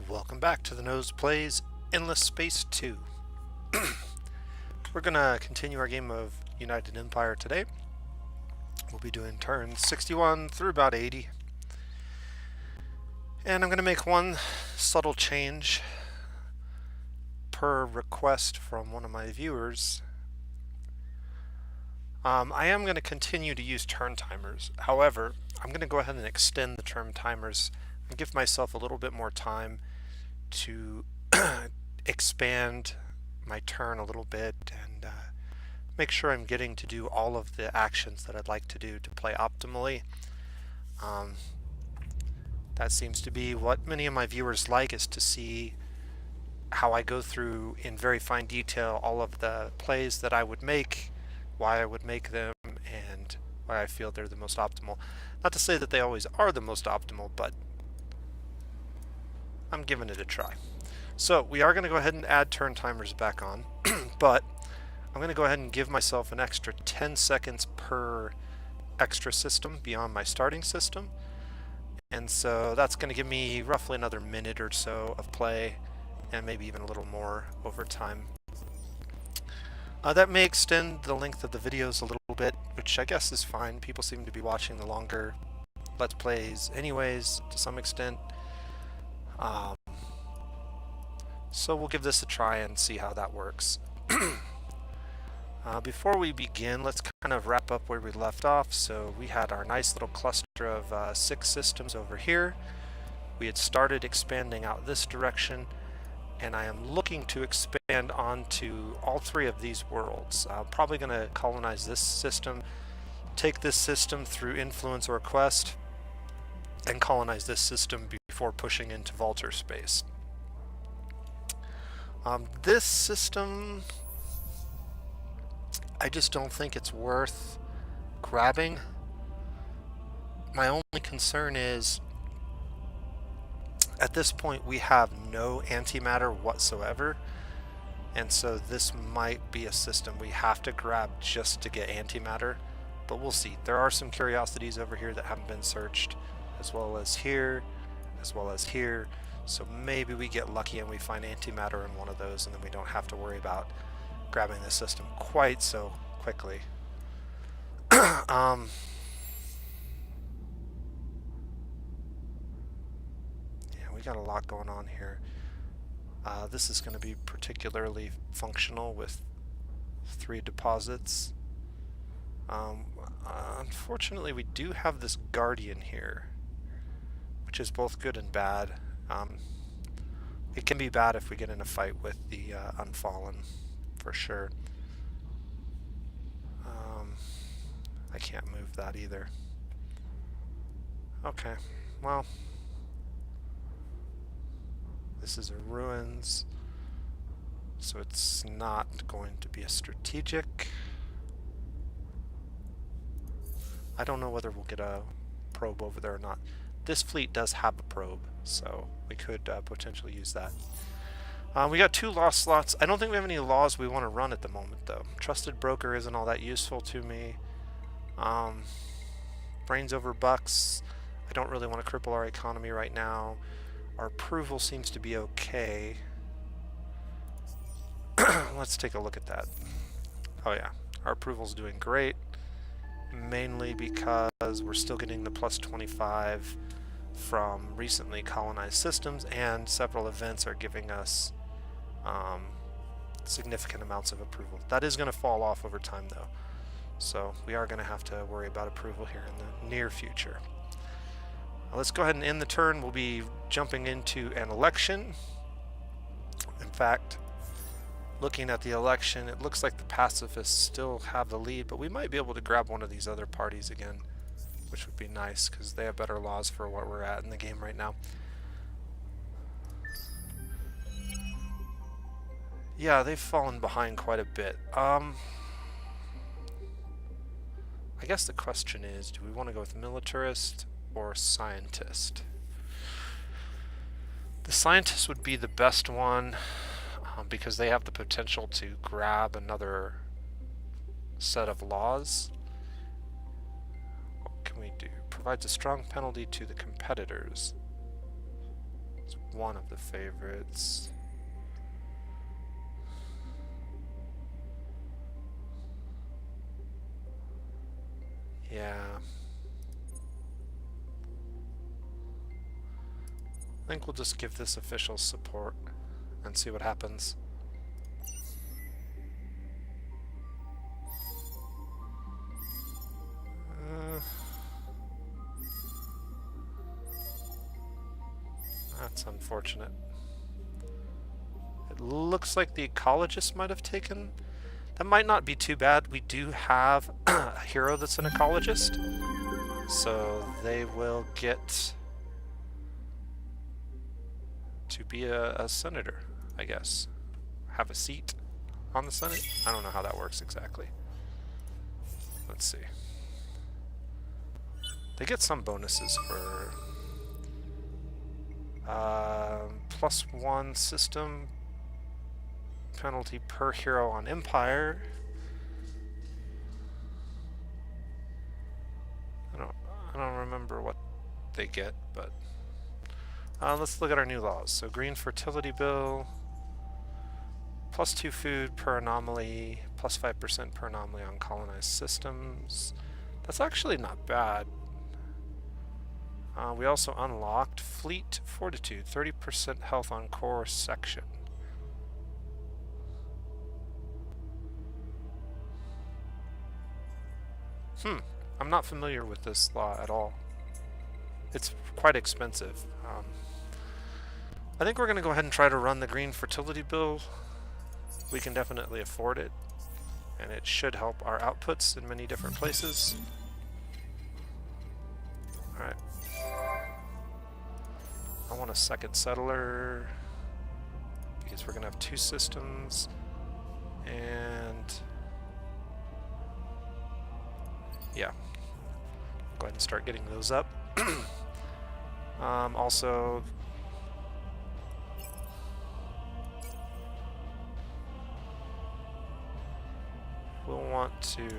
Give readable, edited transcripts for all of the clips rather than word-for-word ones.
Welcome back to the Nose Plays Endless Space 2. We're going to continue our game of United Empire today. We'll be doing turns 61 through about 80. And I'm going to make one subtle change per request from one of my viewers. I am going to continue to use turn timers. However, I'm going to go ahead and extend the turn timers and give myself a little bit more time to expand my turn a little bit and make sure I'm getting to do all of the actions that I'd like to do to play optimally. That seems to be what many of my viewers like, is to see how I go through in very fine detail all of the plays that I would make, why I would make them, and why I feel they're the most optimal. Not to say that they always are the most optimal, but I'm giving it a try. So we are going to go ahead and add turn timers back on, but I'm going to go ahead and give myself an extra 10 seconds per extra system beyond my starting system. And so that's going to give me roughly another minute or so of play, and maybe even a little more over time. That may extend the length of the videos a little bit, which I guess is fine. People seem to be watching the longer Let's Plays anyways, to some extent. So we'll give this a try and see how that works. Before we begin, let's kind of wrap up where we left off. So we had our nice little cluster of 6 systems over here. We had started expanding out this direction, and I am looking to expand onto all 3 of these worlds. I'm probably going to colonize this system, take this system through influence or quest, and colonize this system before pushing into Vulture space. This system, I just don't think it's worth grabbing. My only concern is, at this point we have no antimatter whatsoever, and so this might be a system we have to grab just to get antimatter, but we'll see. There are some curiosities over here that haven't been searched, as well as here, as well as here, so maybe we get lucky and we find antimatter in one of those, and then we don't have to worry about grabbing the system quite so quickly. Yeah, we got a lot going on here. This is going to be particularly functional with 3 deposits. Unfortunately, we do have this Guardian here, which is both good and bad. It can be bad if we get in a fight with the Unfallen, for sure. I can't move that either. Okay, well, this is a ruins, so it's not going to be a strategic. I don't know whether we'll get a probe over there or not. This fleet does have a probe, so we could potentially use that. We got 2 law slots. I don't think we have any laws we want to run at the moment, though. Trusted Broker isn't all that useful to me. Brains over bucks. I don't really want to cripple our economy right now. Our approval seems to be okay. Let's take a look at that. Oh yeah, our approval's doing great, mainly because we're still getting the plus 25 from recently colonized systems, and several events are giving us significant amounts of approval. That is going to fall off over time, though, so we are going to have to worry about approval here in the near future. Let's go ahead and end the turn. We'll be jumping into an election. In fact, looking at the election, it looks like the pacifists still have the lead, but we might be able to grab one of these other parties again, which would be nice because they have better laws for what we're at in the game right now. Yeah, they've fallen behind quite a bit. I guess the question is, do we want to go with militarist or scientist? The scientist would be the best one, because they have the potential to grab another set of laws. What can we do? Provides a strong penalty to the competitors. one of the favorites. Yeah. I think we'll just give this official support and see what happens. That's unfortunate. It looks like the ecologist might have taken. That might not be too bad. We do have a hero that's an ecologist, so they will get to be a senator, I guess. Have a seat on the Senate? I don't know how that works exactly. Let's see. They get some bonuses for +1 system penalty per hero on Empire. I don't remember what they get, but let's look at our new laws. So green fertility bill, +2 food per anomaly, +5% per anomaly on colonized systems. That's actually not bad. We also unlocked Fleet Fortitude, 30% health on core section. I'm not familiar with this law at all. It's quite expensive. I think we're going to go ahead and try to run the green fertility bill. We can definitely afford it, and it should help our outputs in many different places. Alright. I want a second settler because we're going to have 2 systems, and yeah, go ahead and start getting those up. Also, we'll want to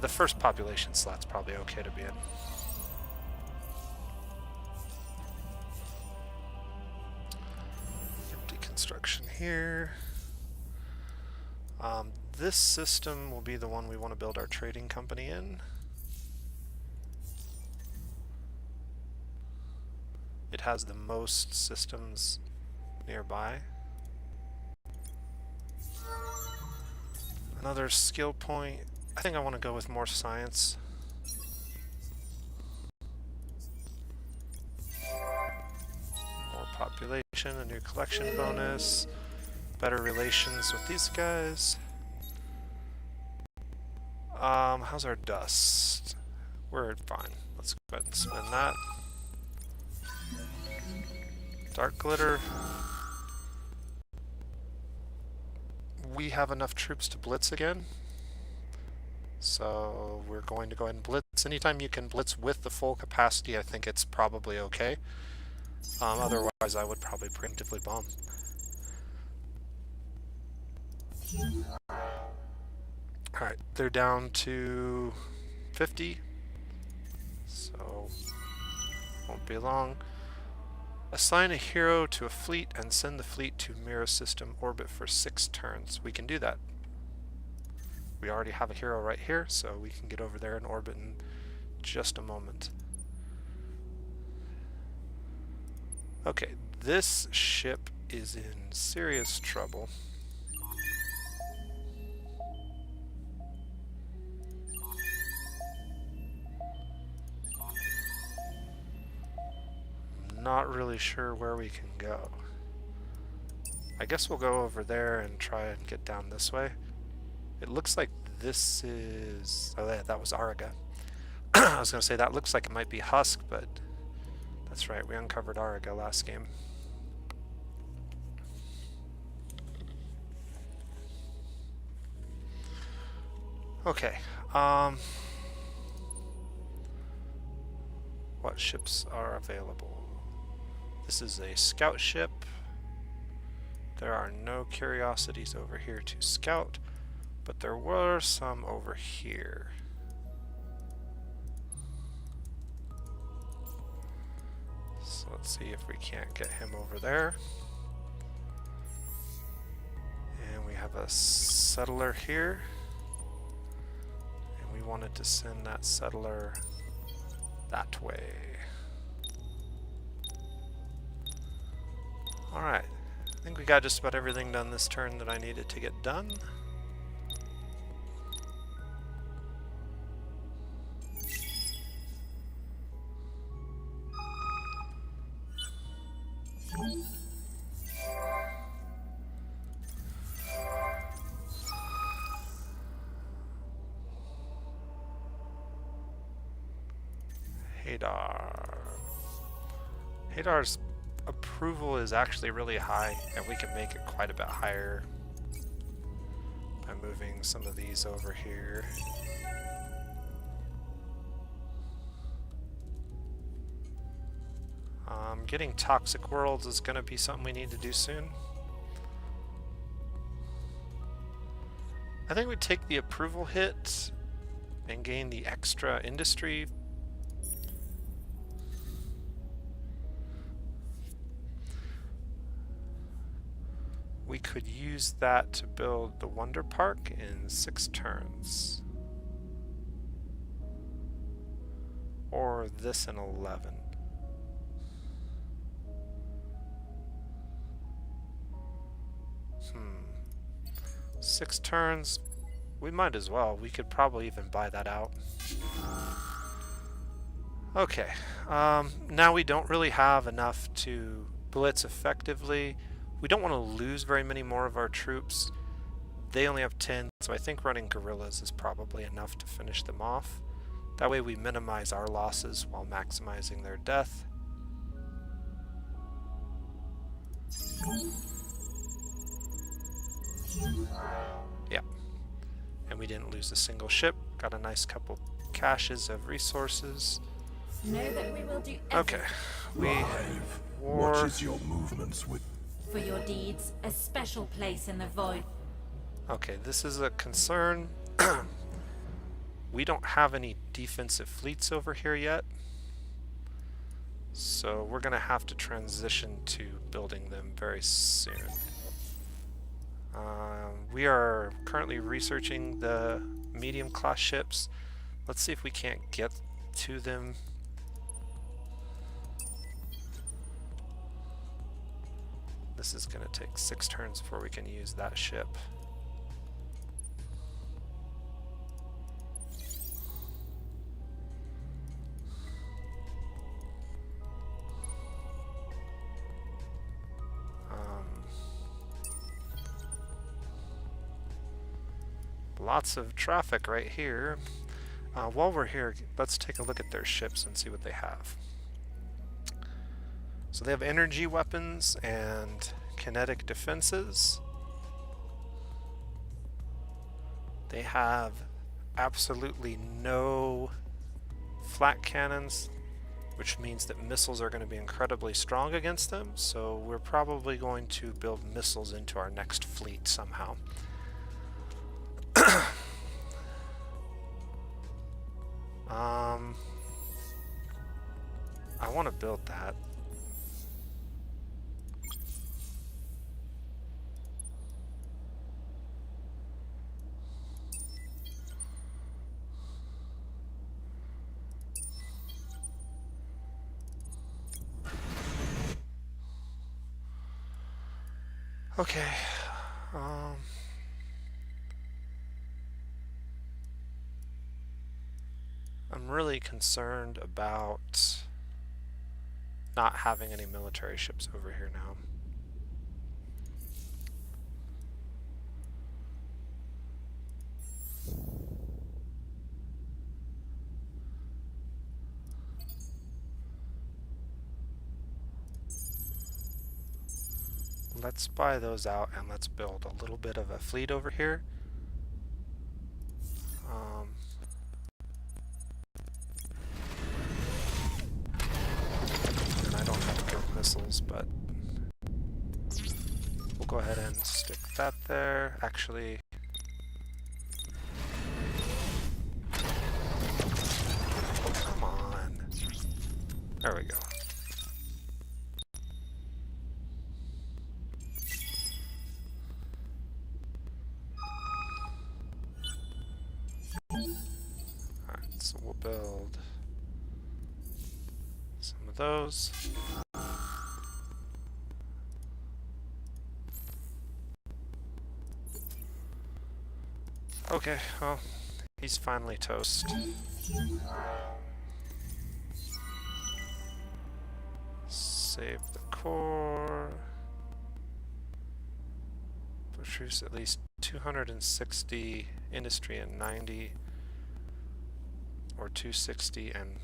the first population slot's probably okay to be in. Empty construction here. This system will be the one we want to build our trading company in. It has the most systems nearby. Another skill point. I think I want to go with more science. More population, a new collection bonus, better relations with these guys. How's our dust? We're fine. Let's go ahead and spend that. Dark glitter. We have enough troops to blitz again. So we're going to go ahead and blitz. Anytime you can blitz with the full capacity, I think it's probably okay. Otherwise, I would probably preemptively bomb. Alright, they're down to 50, so won't be long. Assign a hero to a fleet and send the fleet to Mirror System orbit for 6 turns. We can do that. We already have a hero right here, so we can get over there and orbit in just a moment. Okay, this ship is in serious trouble. Not really sure where we can go. I guess we'll go over there and try and get down this way. It looks like this is... oh, that was Araga. I was going to say that looks like it might be Husk, but that's right, we uncovered Araga last game. Okay, what ships are available? This is a scout ship. There are no curiosities over here to scout, but there were some over here. let's see if we can't get him over there. And we have a settler here. And we wanted to send that settler that way. Alright, I think we got just about everything done this turn that I needed to get done. Hadar's approval is actually really high, and we can make it quite a bit higher by moving some of these over here. Getting toxic worlds is going to be something we need to do soon. I think we take the approval hit and gain the extra industry. We could use that to build the Wonder Park in 6 turns. Or this in 11. 6 turns, we might as well. We could probably even buy that out. Okay, now we don't really have enough to blitz effectively. We don't want to lose very many more of our troops. They only have 10, so I think running guerrillas is probably enough to finish them off. That way we minimize our losses while maximizing their death. Yeah, and we didn't lose a single ship. Got a nice couple caches of resources. Know that we will do okay, we war. Watches your movements with. For your deeds, a special place in the void. Okay, this is a concern. We don't have any defensive fleets over here yet, so we're gonna have to transition to building them very soon. We are currently researching the medium class ships. Let's see if we can't get to them. This is going to take 6 turns before we can use that ship. Lots of traffic right here. While we're here, let's take a look at their ships and see what they have. So they have energy weapons and kinetic defenses. They have absolutely no flak cannons, which means that missiles are going to be incredibly strong against them. So we're probably going to build missiles into our next fleet somehow. I want to build that. Okay. I'm really concerned about not having any military ships over here now. Let's buy those out and let's build a little bit of a fleet over here. And I don't have to build missiles, but we'll go ahead and stick that there. Actually, come on. There we go. those. Okay, well, he's finally toast. Save the core. Produce at least 260 industry and 90, or 260 and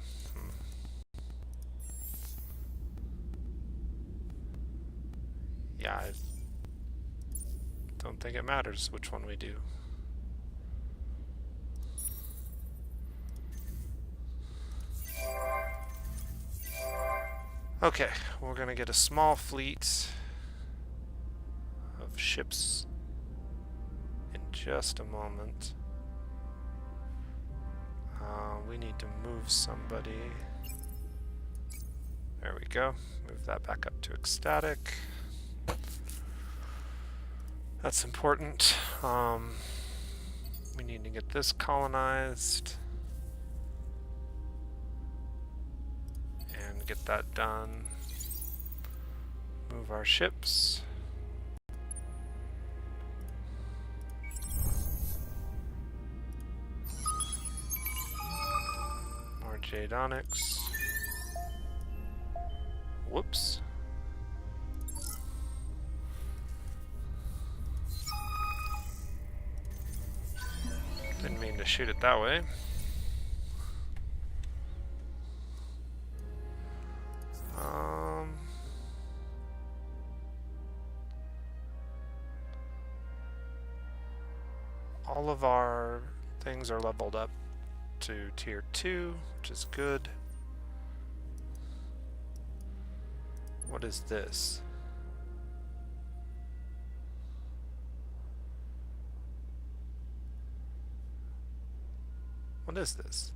yeah, I don't think it matters which one we do. Okay, we're gonna get a small fleet of ships in just a moment. We need to move somebody. There we go. Move that back up to ecstatic. That's important. We need to get this colonized and get that done. Move our ships. More Jade Onyx. Whoops. Didn't mean to shoot it that way. All of our things are leveled up to tier 2, which is good. What is this? What is this?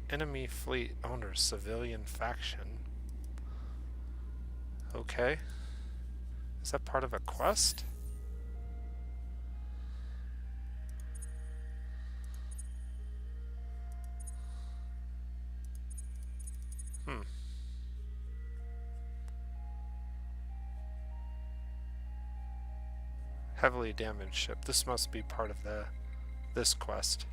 Enemy fleet owner, civilian faction. Okay. Is that part of a quest? Heavily damaged ship. This must be part of this quest.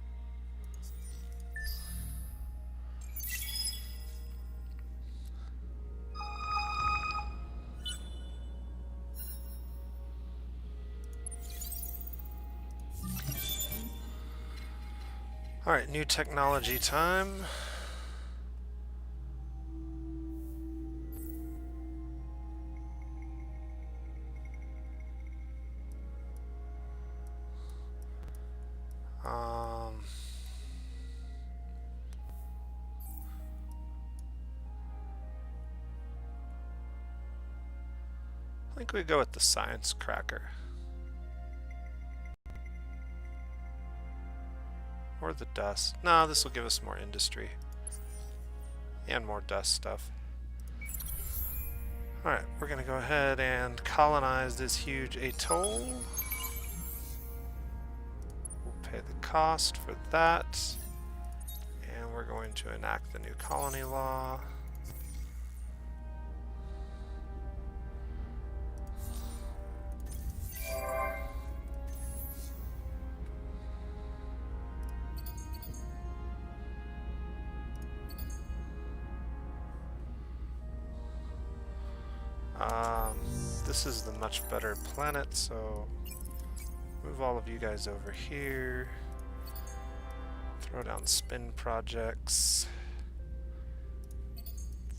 Alright, new technology time. I think we go with the science cracker. Or the dust. No, this will give us more industry. And more dust stuff. Alright, we're going to go ahead and colonize this huge atoll. We'll pay the cost for that. And we're going to enact the new colony law. This is the much better planet, so move all of you guys over here. Throw down spin projects.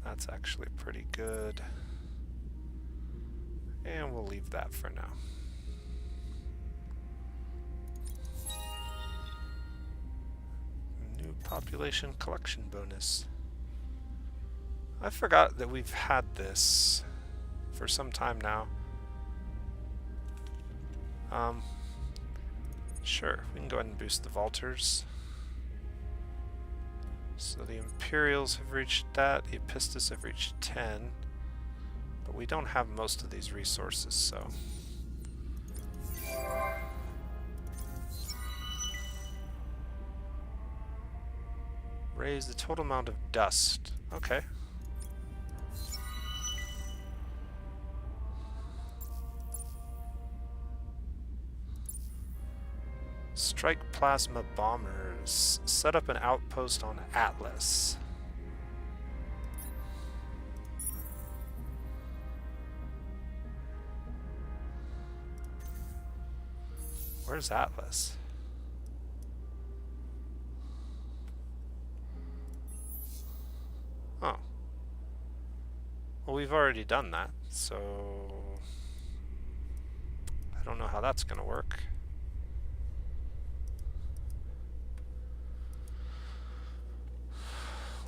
That's actually pretty good. And we'll leave that for now. New population collection bonus. I forgot that we've had this for some time now. Sure, we can go ahead and boost the Vaulters. So the Imperials have reached that, the Epistus have reached 10, but we don't have most of these resources, so. Raise the total amount of dust. Okay. Strike plasma bombers. Set up an outpost on Atlas. Where's Atlas? Oh. Well, we've already done that, so I don't know how that's going to work.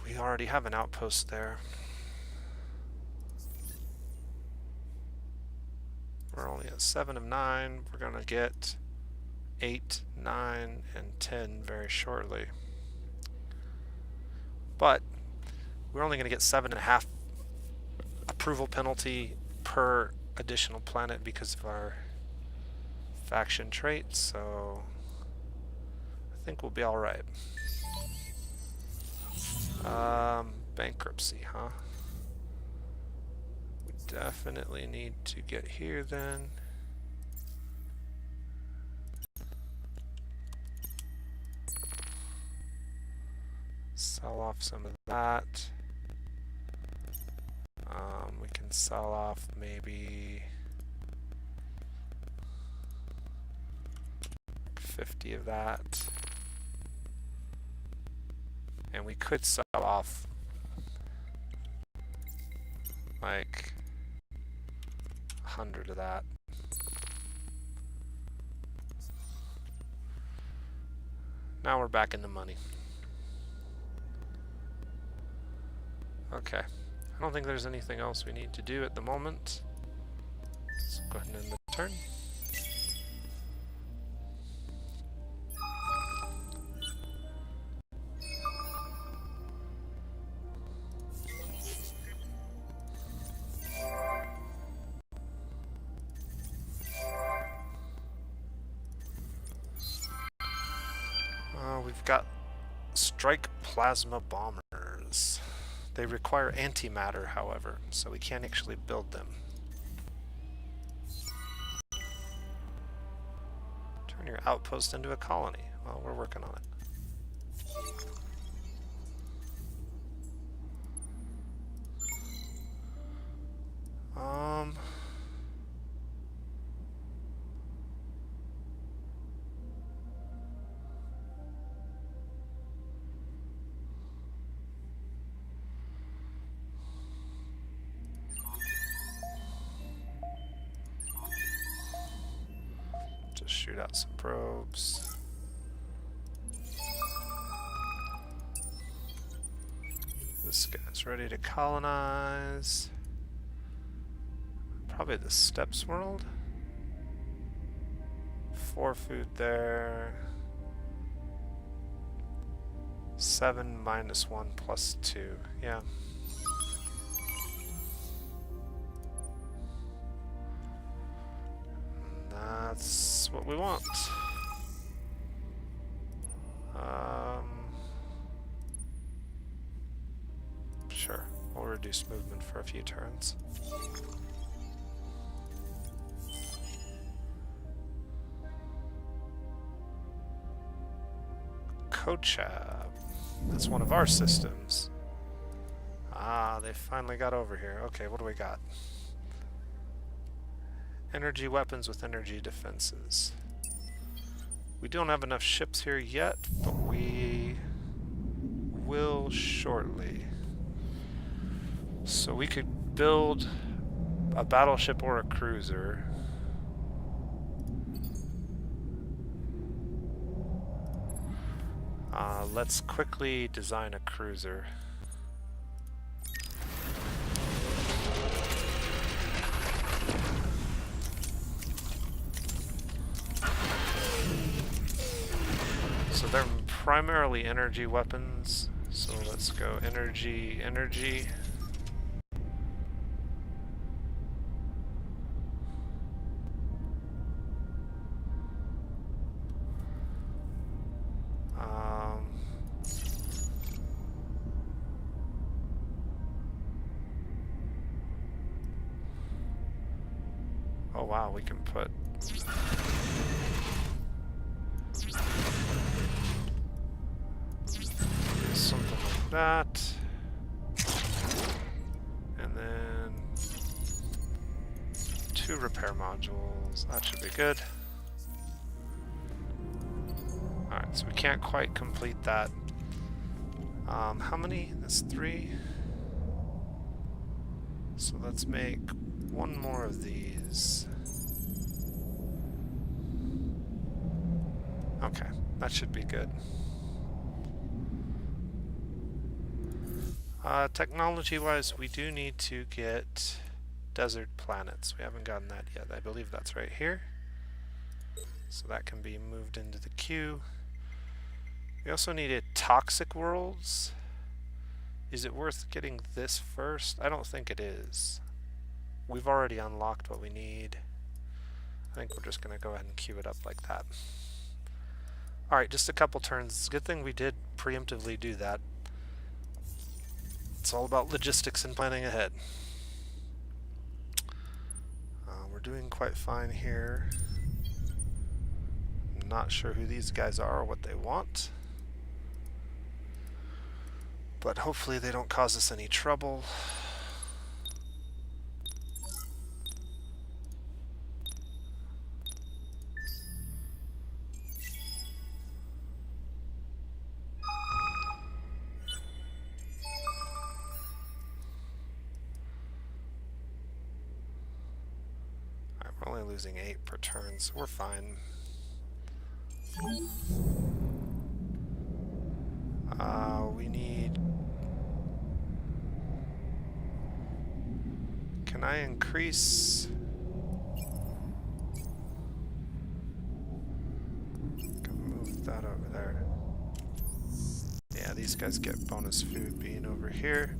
We already have an outpost there. We're only at 7 of 9. We're going to get 8, 9, and 10 very shortly. But we're only going to get 7.5 approval penalty per additional planet because of our faction trait, so I think we'll be alright. Bankruptcy, huh? We definitely need to get here then. Sell off some of that. We can sell off maybe 50 of that. And we could sell off like 100 of that. Now we're back in the money. Okay. I don't think there's anything else we need to do at the moment. Let's go ahead and end the turn. We've got strike plasma bombers. They require antimatter, however, so we can't actually build them. Turn your outpost into a colony. Well, we're working on it. Just shoot out some probes. This guy's ready to colonize. Probably the Steppes world. 4 food there. 7 minus 1 plus 2. Yeah. That's what we want. Sure, we'll reduce movement for a few turns. Kochab. That's one of our systems. Ah, they finally got over here. Okay, what do we got? Energy weapons with energy defenses. We don't have enough ships here yet, but we will shortly. So we could build a battleship or a cruiser. Let's quickly design a cruiser. So they're primarily energy weapons. So let's go energy, energy. Oh wow, we can put... something like that. And then 2 repair modules. That should be good. Alright, so we can't quite complete that. How many? That's 3. So let's make 1 more of these. Okay, that should be good. Technology-wise, we do need to get desert planets. We haven't gotten that yet. I believe that's right here. So that can be moved into the queue. We also needed toxic worlds. Is it worth getting this first? I don't think it is. We've already unlocked what we need. I think we're just going to go ahead and queue it up like that. Alright, just a couple turns. It's a good thing we did preemptively do that. It's all about logistics and planning ahead. We're doing quite fine here. I'm not sure who these guys are or what they want. But hopefully they don't cause us any trouble. We're only losing 8 per turn, so we're fine. We need... Can I increase... Can move that over there. Yeah, these guys get bonus food being over here.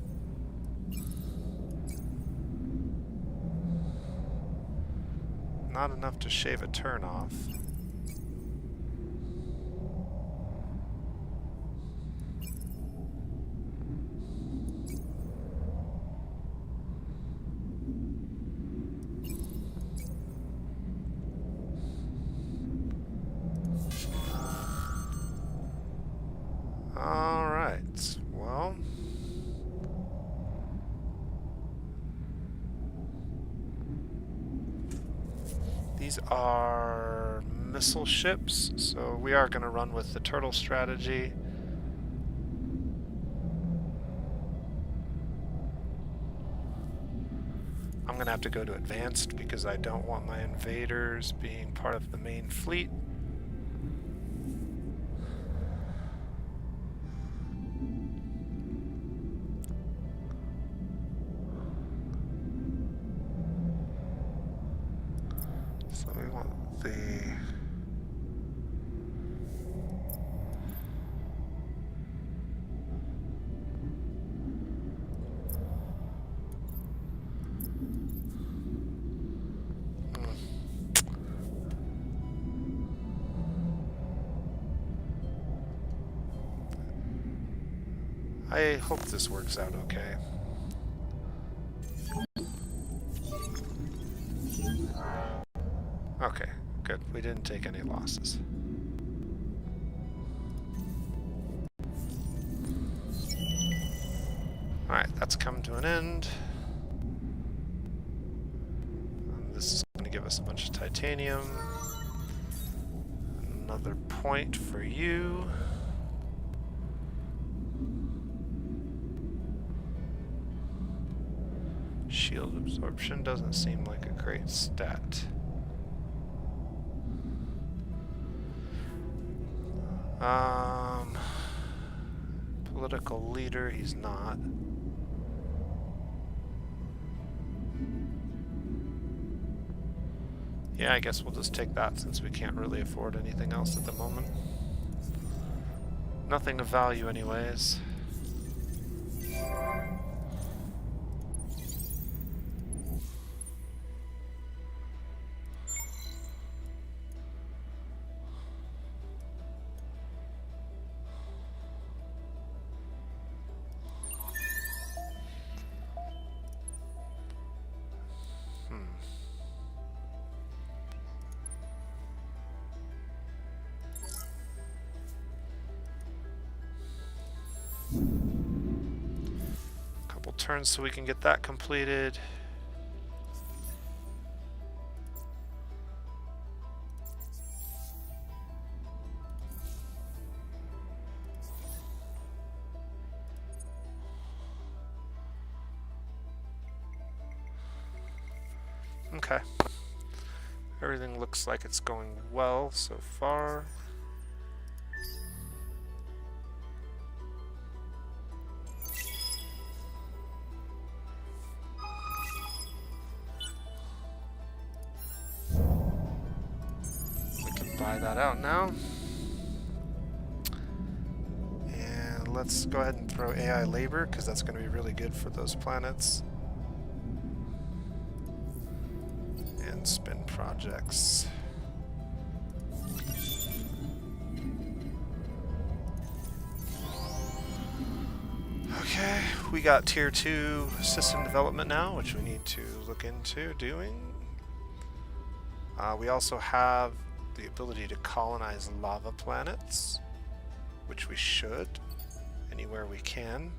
Not enough to shave a turn off. Alright, well... These are missile ships, so we are going to run with the turtle strategy. I'm going to have to go to advanced because I don't want my invaders being part of the main fleet. So we want the... I hope this works out okay. Okay, good. We didn't take any losses. Alright, that's come to an end. This is going to give us a bunch of titanium. Another point for you. Shield absorption doesn't seem like a great stat. Political leader, he's not. Yeah, I guess we'll just take that since we can't really afford anything else at the moment. Nothing of value anyways. Couple turns so we can get that completed. Okay. Everything looks like it's going well so far. We can buy that out now. And let's go ahead and throw AI labor, because that's going to be really good for those planets. And spin projects. Okay, we got tier 2 system development now, which we need to look into doing. We also have the ability to colonize lava planets, which we should, anywhere we can.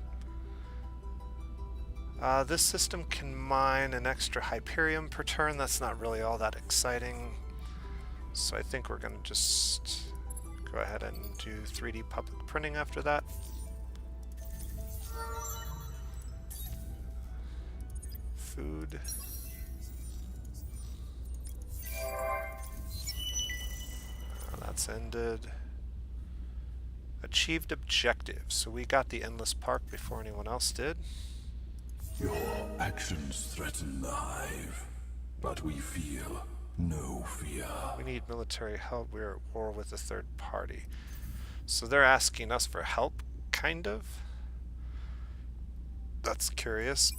This system can mine an extra Hyperium per turn. That's not really all that exciting. So I think we're going to just go ahead and do 3D public printing after that. Food. That's ended. Achieved objective. So we got the Endless Park before anyone else did. Your actions threaten the Hive, but we feel no fear. We need military help. We're at war with a third party. So they're asking us for help, kind of. That's curious.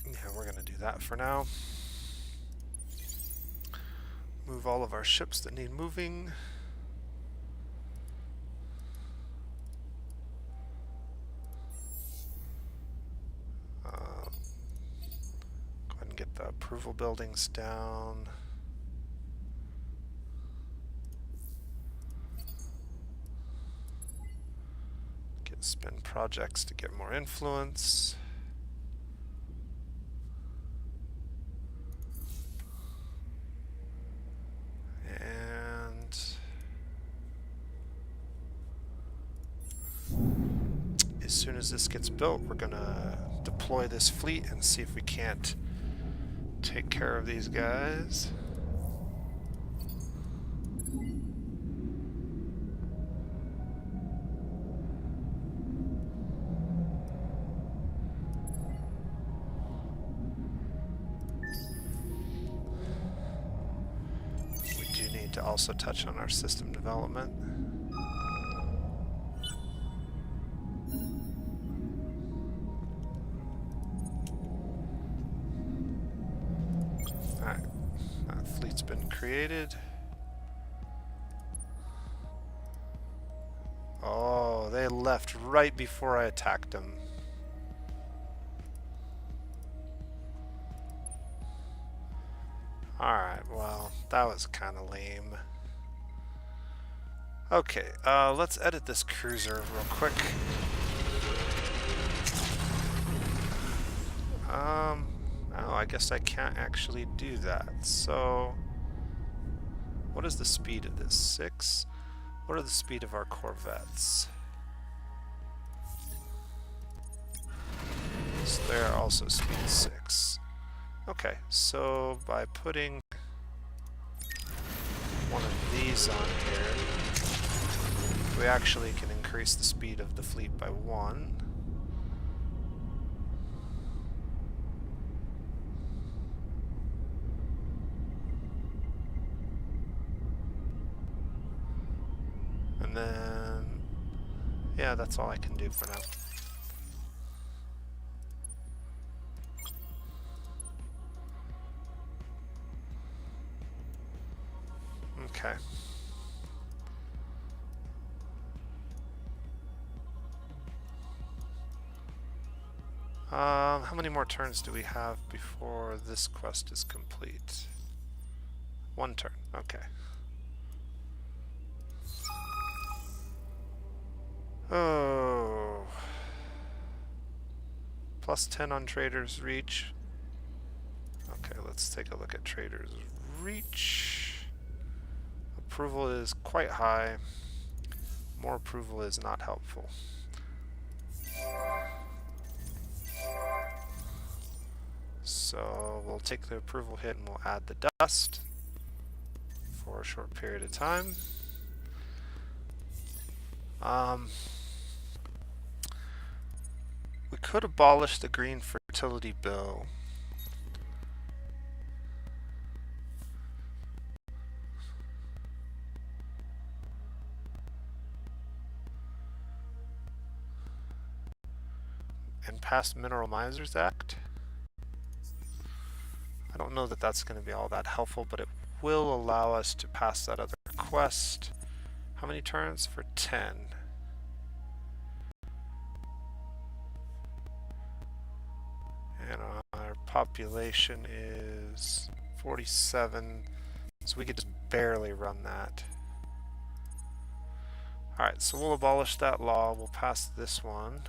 Yeah, we're gonna do that for now. Move all of our ships that need moving. Go ahead and get the approval buildings down. Get spin projects to get more influence. As soon as this gets built, we're gonna deploy this fleet and see if we can't take care of these guys. We do need to also touch on our system development. Created. Oh, they left right before I attacked them. Alright, well, that was kind of lame. Okay, let's edit this cruiser real quick. Oh, I guess I can't actually do that. So, what is the speed of this? 6? What are the speed of our Corvettes? So they're also speed 6. Okay, so by putting one of these on here, we actually can increase the speed of the fleet by 1. And then, yeah, that's all I can do for now. Okay. How many more turns do we have before this quest is complete? 1 turn, okay. Oh. Plus 10 on Trader's Reach. Okay, let's take a look at Trader's Reach. Approval is quite high. More approval is not helpful. So we'll take the approval hit and we'll add the dust for a short period of time. We could abolish the green fertility bill. And pass Mineral Misers Act. I don't know that that's going to be all that helpful, but it will allow us to pass that other quest. How many turns? For 10. And our population is 47, so we could just barely run that. Alright, so we'll abolish that law. We'll pass this one.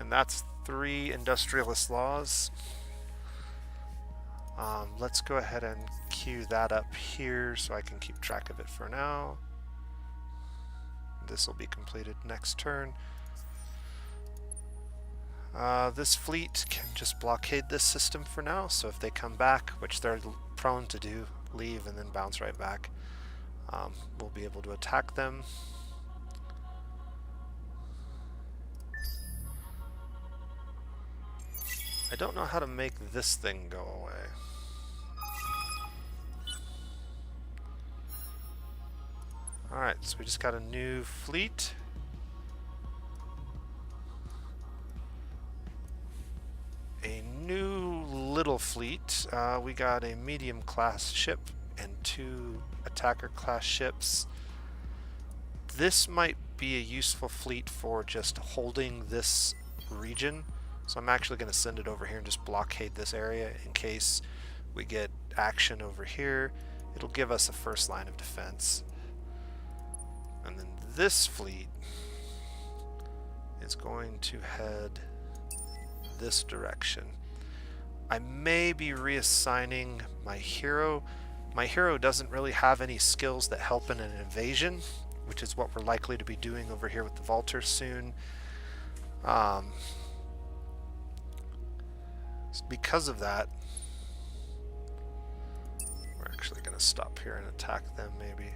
And that's 3 industrialist laws. Let's go ahead and queue that up here so I can keep track of it for now. This will be completed next turn. This fleet can just blockade this system for now, so if they come back, which they're prone to do, leave and then bounce right back, we'll be able to attack them. I don't know how to make this thing go away. Alright, so we just got a new fleet. A new little fleet. We got a medium class ship and 2 attacker class ships. This might be a useful fleet for just holding this region. So I'm actually going to send it over here and just blockade this area in case we get action over here. It'll give us a first line of defense. And then this fleet is going to head this direction. I may be reassigning my hero. My hero doesn't really have any skills that help in an invasion, which is what we're likely to be doing over here with the Vaulter soon. Because of that, we're actually going to stop here and attack them maybe.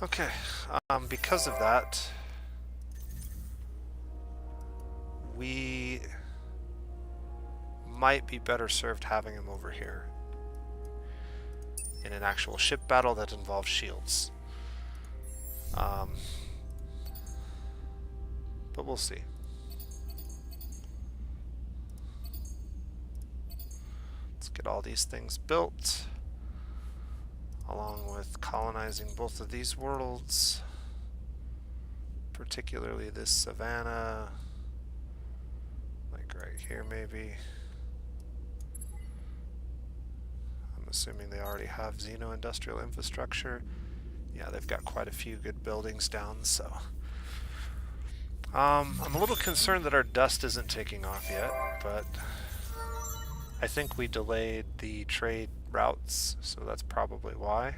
Okay, because of that, we might be better served having him over here in an actual ship battle that involves shields. But we'll see. Let's get all these things built, along with colonizing both of these worlds, particularly this savannah, like right here maybe. I'm assuming they already have Xeno-industrial infrastructure. Yeah, they've got quite a few good buildings down, so. I'm a little concerned that our dust isn't taking off yet, but I think we delayed the trade routes, so that's probably why.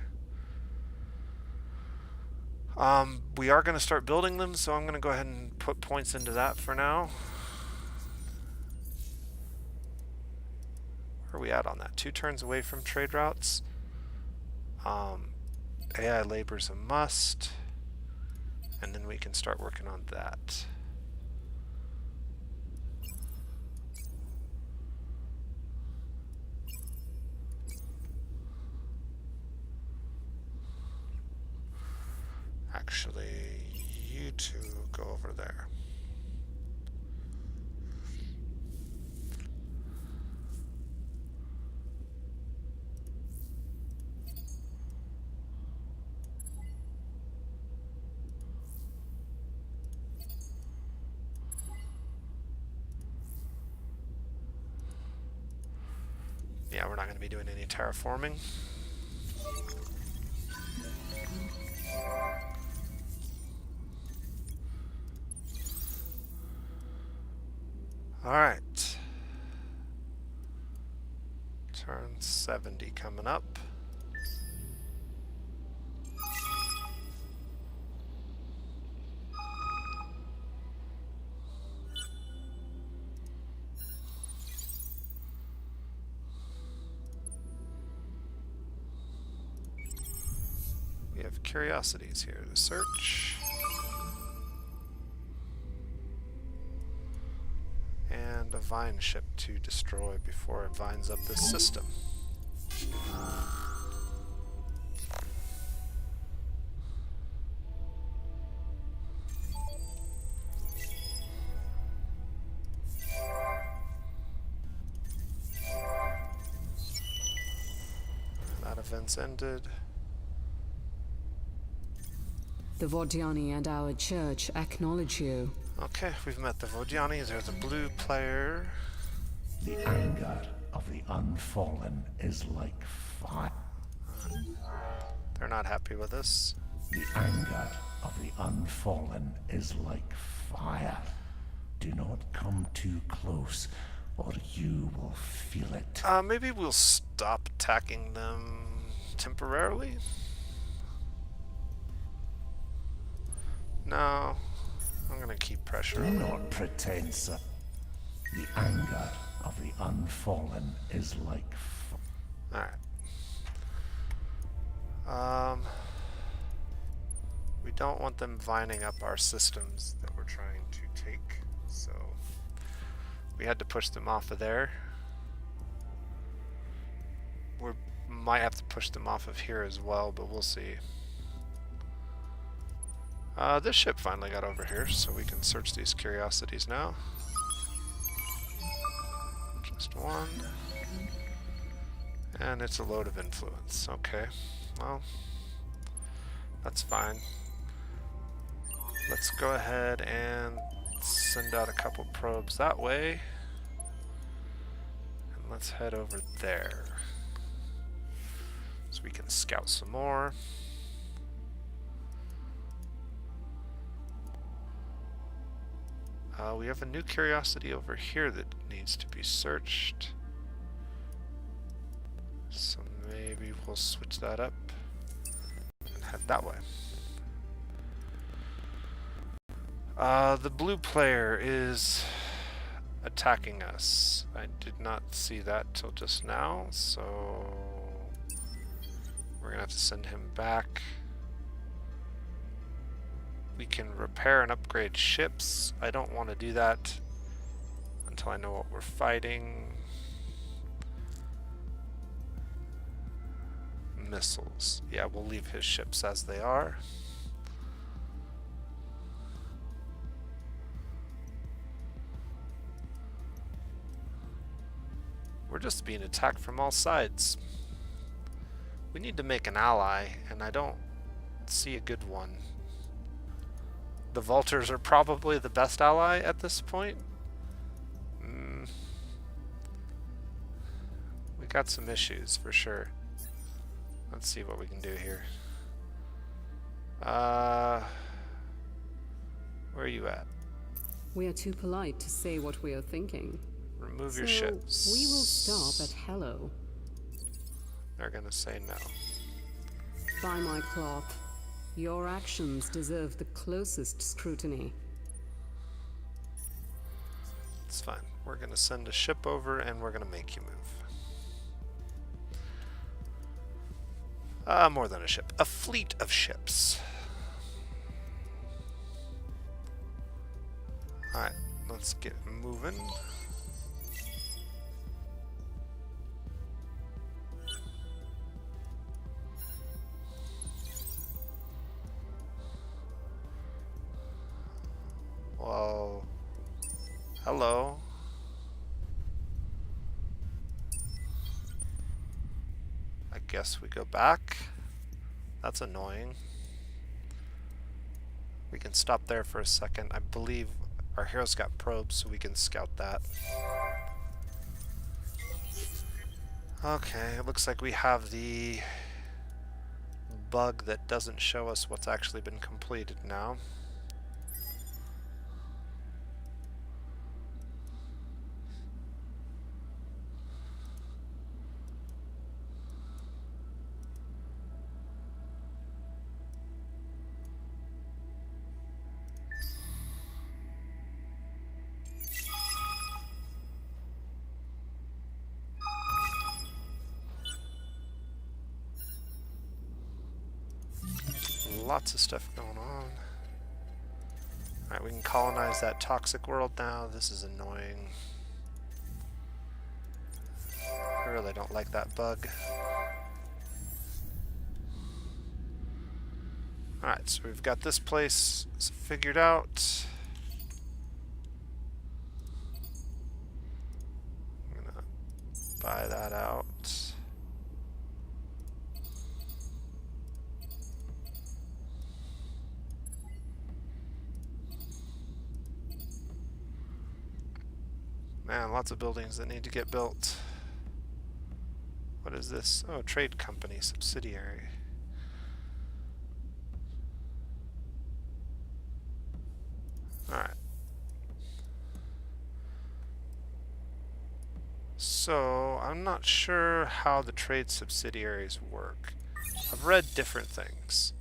We are going to start building them, so I'm going to go ahead and put points into that for now. Where are we at on that? 2 turns away from trade routes. AI labor's a must, and then we can start working on that. Actually, you two go over there. Yeah, we're not going to be doing any terraforming. Alright. Turn 70 coming up. We have curiosities here to search. And a vine ship to destroy before it vines up this system. That event's ended. The Vodiani and our church acknowledge you. Okay, we've met the Vodiani. There's a blue player. The anger of the unfallen is like fire. They're not happy with us. The anger of the unfallen is like fire. Do not come too close, or you will feel it. Maybe we'll stop attacking them temporarily? No. I'm gonna keep pressure Do on not pretend, sir. The anger of the unfallen is like fire. Alright. We don't want them vining up our systems that we're trying to take, so we had to push them off of there. We might have to push them off of here as well, but we'll see. This ship finally got over here, so we can search these curiosities now. Just one. And it's a load of influence. Okay, well, that's fine. Let's go ahead and send out a couple probes that way. And let's head over there. So we can scout some more. We have a new curiosity over here that needs to be searched. So maybe we'll switch that up and head that way. The blue player is attacking us. I did not see that till just now, so we're gonna have to send him back. We can repair and upgrade ships. I don't want to do that until I know what we're fighting. Missiles. Yeah, we'll leave his ships as they are. We're just being attacked from all sides. We need to make an ally, and I don't see a good one. The Vultures are probably the best ally at this point. We got some issues for sure. Let's see what we can do here. Where are you at? We are too polite to say what we are thinking. Remove your ships. We will stop at hello. They're gonna say no. By my cloth, your actions deserve the closest scrutiny. It's fine. We're gonna send a ship over and we're gonna make you move. More than a ship. A fleet of ships. Alright, let's get moving. Well, hello. I guess we go back. That's annoying. We can stop there for a second. I believe our hero's got probes, so we can scout that. Okay, it looks like we have the bug that doesn't show us what's actually been completed now. Lots of stuff going on. Alright, we can colonize that toxic world now. This is annoying. I really don't like that bug. Alright, so we've got this place figured out. I'm gonna buy that out. Man, lots of buildings that need to get built. What is this? Oh, trade company subsidiary. Alright. So, I'm not sure how the trade subsidiaries work. I've read different things.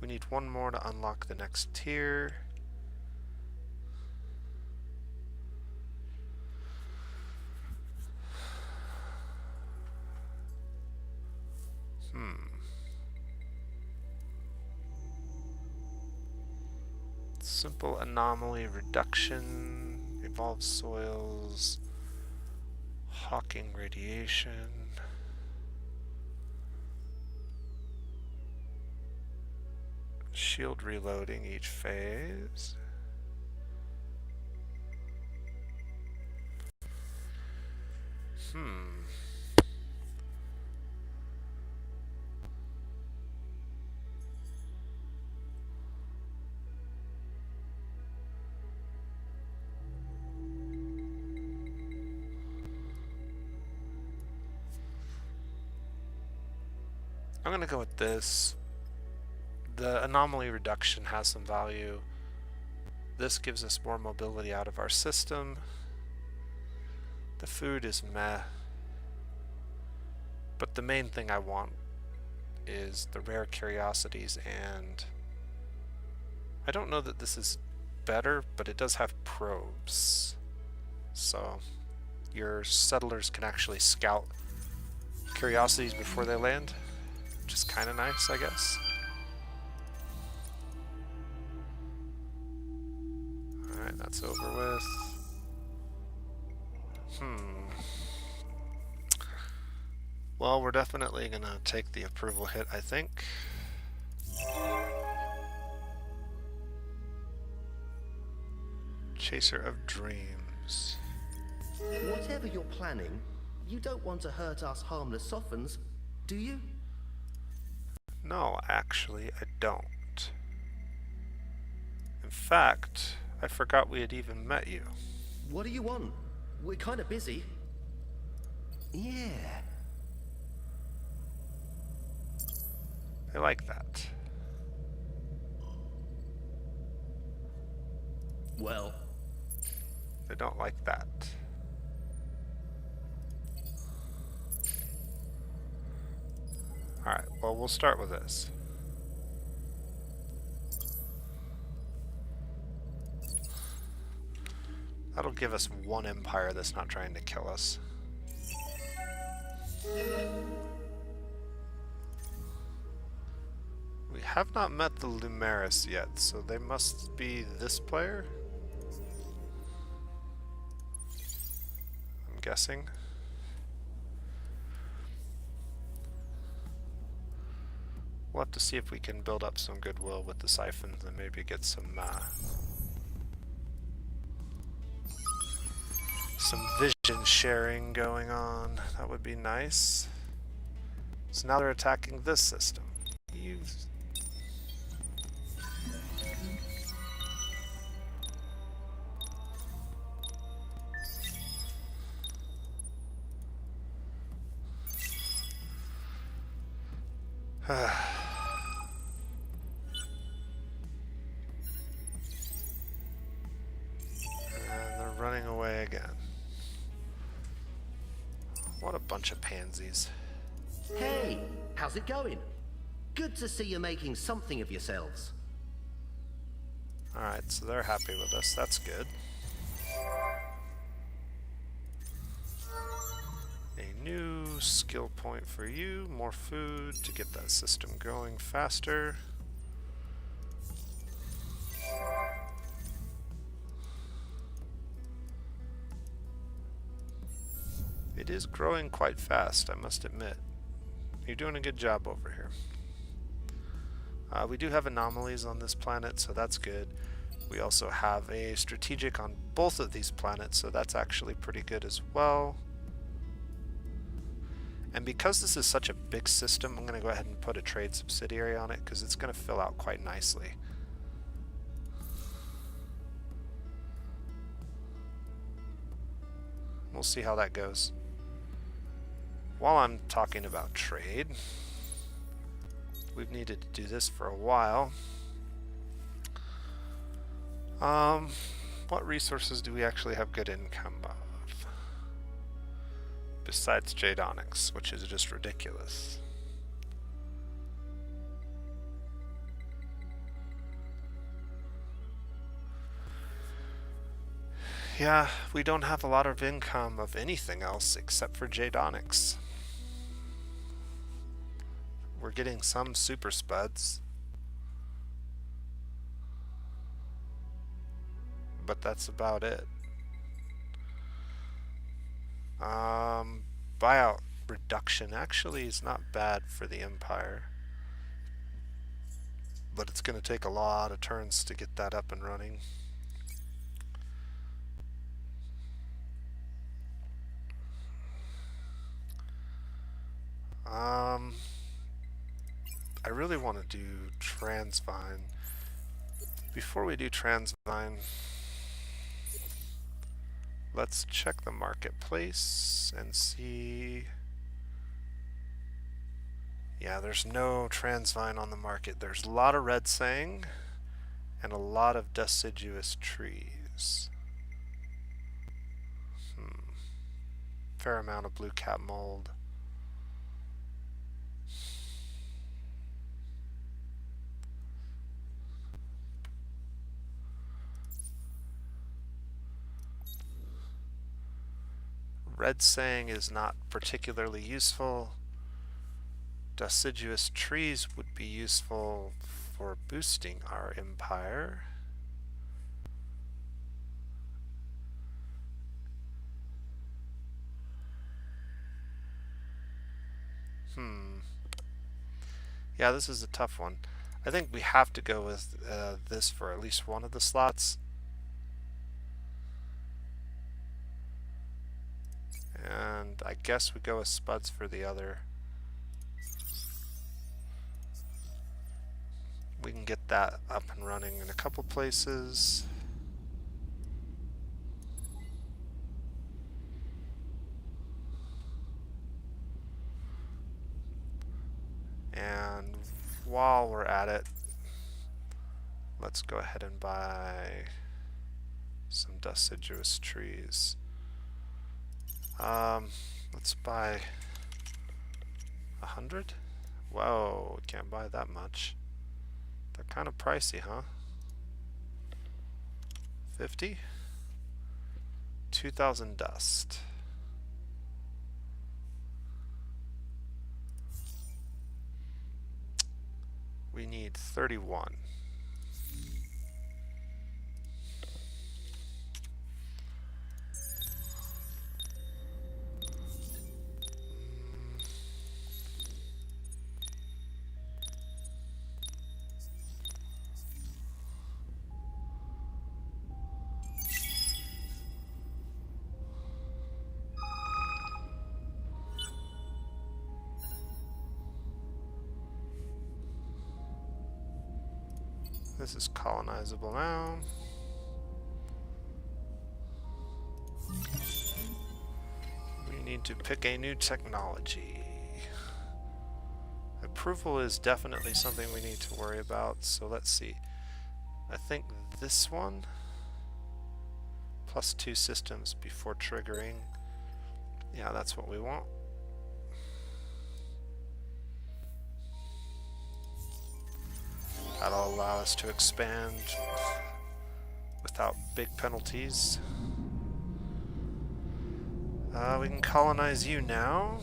We need one more to unlock the next tier. Simple anomaly reduction, evolved soils, Hawking radiation. Shield reloading each phase. I'm gonna go with this. The anomaly reduction has some value. This gives us more mobility out of our system. The food is meh. But the main thing I want is the rare curiosities, and I don't know that this is better, but it does have probes. So your settlers can actually scout curiosities before they land, which is kind of nice, I guess. Alright, that's over with. Well, we're definitely gonna take the approval hit, I think. Chaser of Dreams. Whatever you're planning, you don't want to hurt us harmless sophons, do you? No, actually, I don't. In fact, I forgot we had even met you. What do you want? We're kind of busy. Yeah. I like that. Well, They don't like that. Alright, well, we'll start with this. That'll give us one empire that's not trying to kill us. We have not met the Lumeris yet, so they must be this player? I'm guessing. We'll have to see if we can build up some goodwill with the siphons and maybe get some vision sharing going on. That would be nice. So now they're attacking this system. And they're running away again. What a bunch of pansies. Hey, how's it going? Good to see you're making something of yourselves. Alright, so they're happy with us. That's good. A new skill point for you. More food to get that system going faster. It is growing quite fast, I must admit. You're doing a good job over here. We do have anomalies on this planet, so that's good. We also have a strategic on both of these planets, so that's actually pretty good as well. And because this is such a big system, I'm going to go ahead and put a trade subsidiary on it because it's going to fill out quite nicely. We'll see how that goes. While I'm talking about trade, we've needed to do this for a while. What resources do we actually have good income of? Besides Jade Onyx, which is just ridiculous. Yeah, we don't have a lot of income of anything else except for Jade Onyx. We're getting some super spuds, but that's about it. Buyout reduction actually is not bad for the Empire, but it's going to take a lot of turns to get that up and running. I really want to do Transvine. Before we do Transvine, let's check the marketplace and see. Yeah, there's no Transvine on the market. There's a lot of Red Sang and a lot of deciduous trees. Fair amount of blue cap mold. Red Sang is not particularly useful. Deciduous trees would be useful for boosting our empire. Yeah, this is a tough one. I think we have to go with this for at least one of the slots. And I guess we go with Spuds for the other. We can get that up and running in a couple places. And while we're at it, let's go ahead and buy some deciduous trees. Let's buy 100. Whoa, we can't buy that much. They're kind of pricey, huh? 50? 2,000 dust. We need 31. This is colonizable now. We need to pick a new technology. approval is definitely something we need to worry about, so let's see. I think this one, plus 2 systems before triggering. Yeah, that's what we want. That'll allow us to expand without big penalties. We can colonize you now.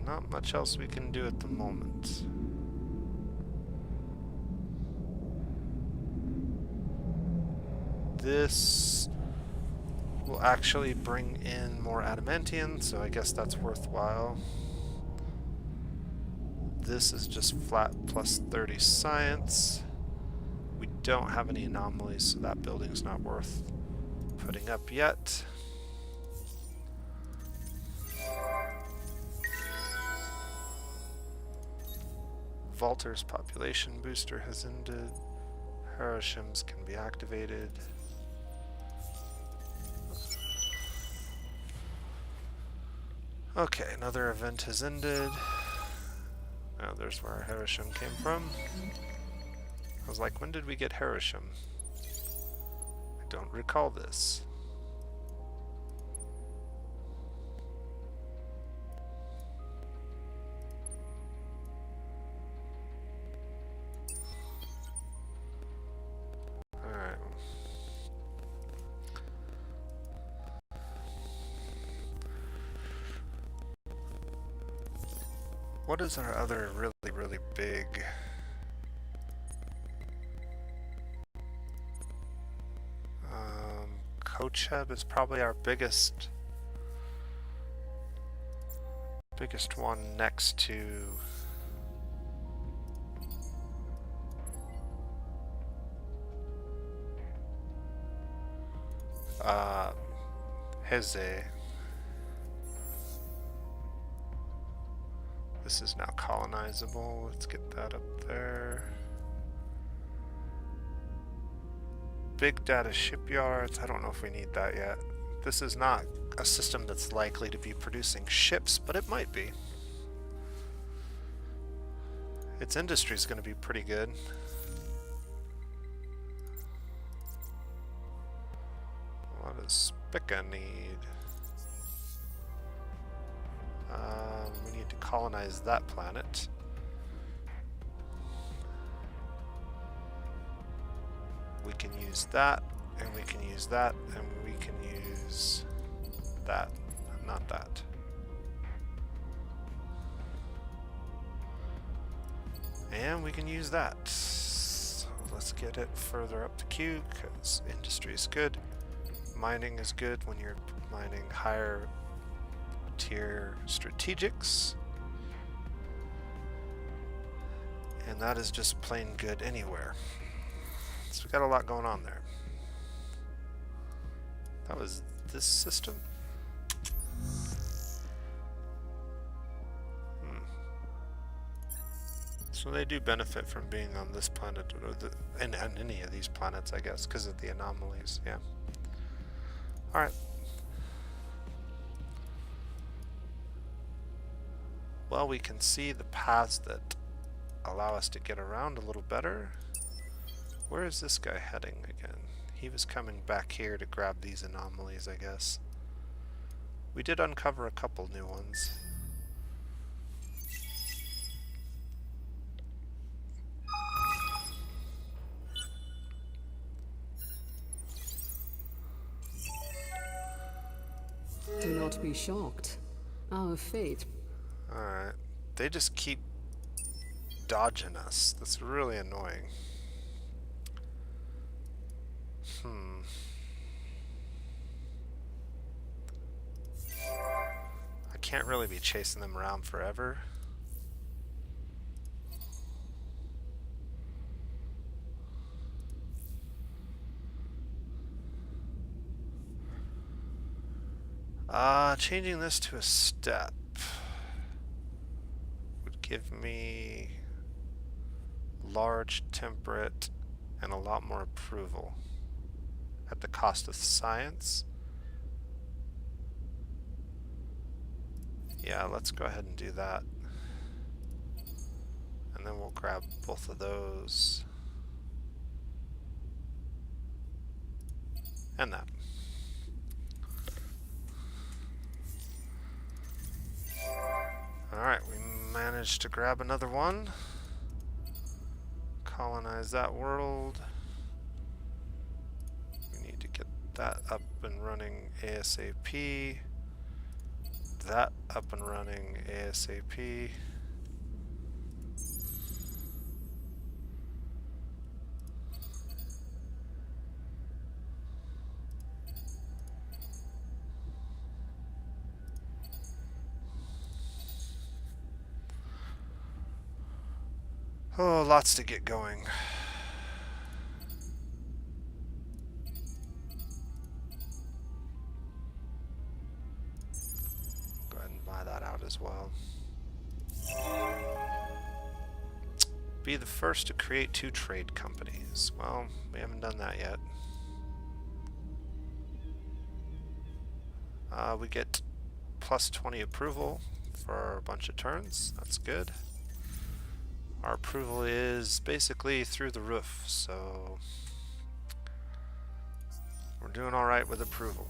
Not much else we can do at the moment. This will actually bring in more adamantium, so I guess that's worthwhile. This is just flat plus 30 science. We don't have any anomalies, so that building's not worth putting up yet. Valter's population booster has ended. Harashim's can be activated. Okay, another event has ended. Oh, there's where Harashim came from. I was like, when did we get Harashim? I don't recall this. Alright. What is our other really big... Kocheb is probably our biggest one next to Heze. This is now colonizable. Let's get that up there. Big data shipyards. I don't know if we need that yet. This is not a system that's likely to be producing ships, but it might be. Its industry is going to be pretty good. What does Spica need? We need to colonize that planet. We can use that, and we can use that, and we can use that, not that. And we can use that. So let's get it further up the queue, because industry is good. Mining is good when you're mining higher tier strategics. And that is just plain good anywhere. So we got a lot going on there. That was this system. So they do benefit from being on this planet, or and any of these planets, I guess, because of the anomalies. Yeah. All right. Well, we can see the paths that allow us to get around a little better. Where is this guy heading again? He was coming back here to grab these anomalies, I guess. We did uncover a couple new ones. Do not be shocked. Our fate. Alright. They just keep dodging us. That's really annoying. I can't really be chasing them around forever. Changing this to a step would give me large, temperate, and a lot more approval at the cost of science. Yeah, let's go ahead and do that. And then we'll grab both of those. And that. Alright, we managed to grab another one. Colonize that world. We need to get that up and running ASAP. That up and running ASAP. Oh, lots to get going. Go ahead and buy that out as well. Be the first to create 2 trade companies. Well, we haven't done that yet. We get plus 20 approval for a bunch of turns. That's good. Our approval is basically through the roof, so we're doing all right with approval.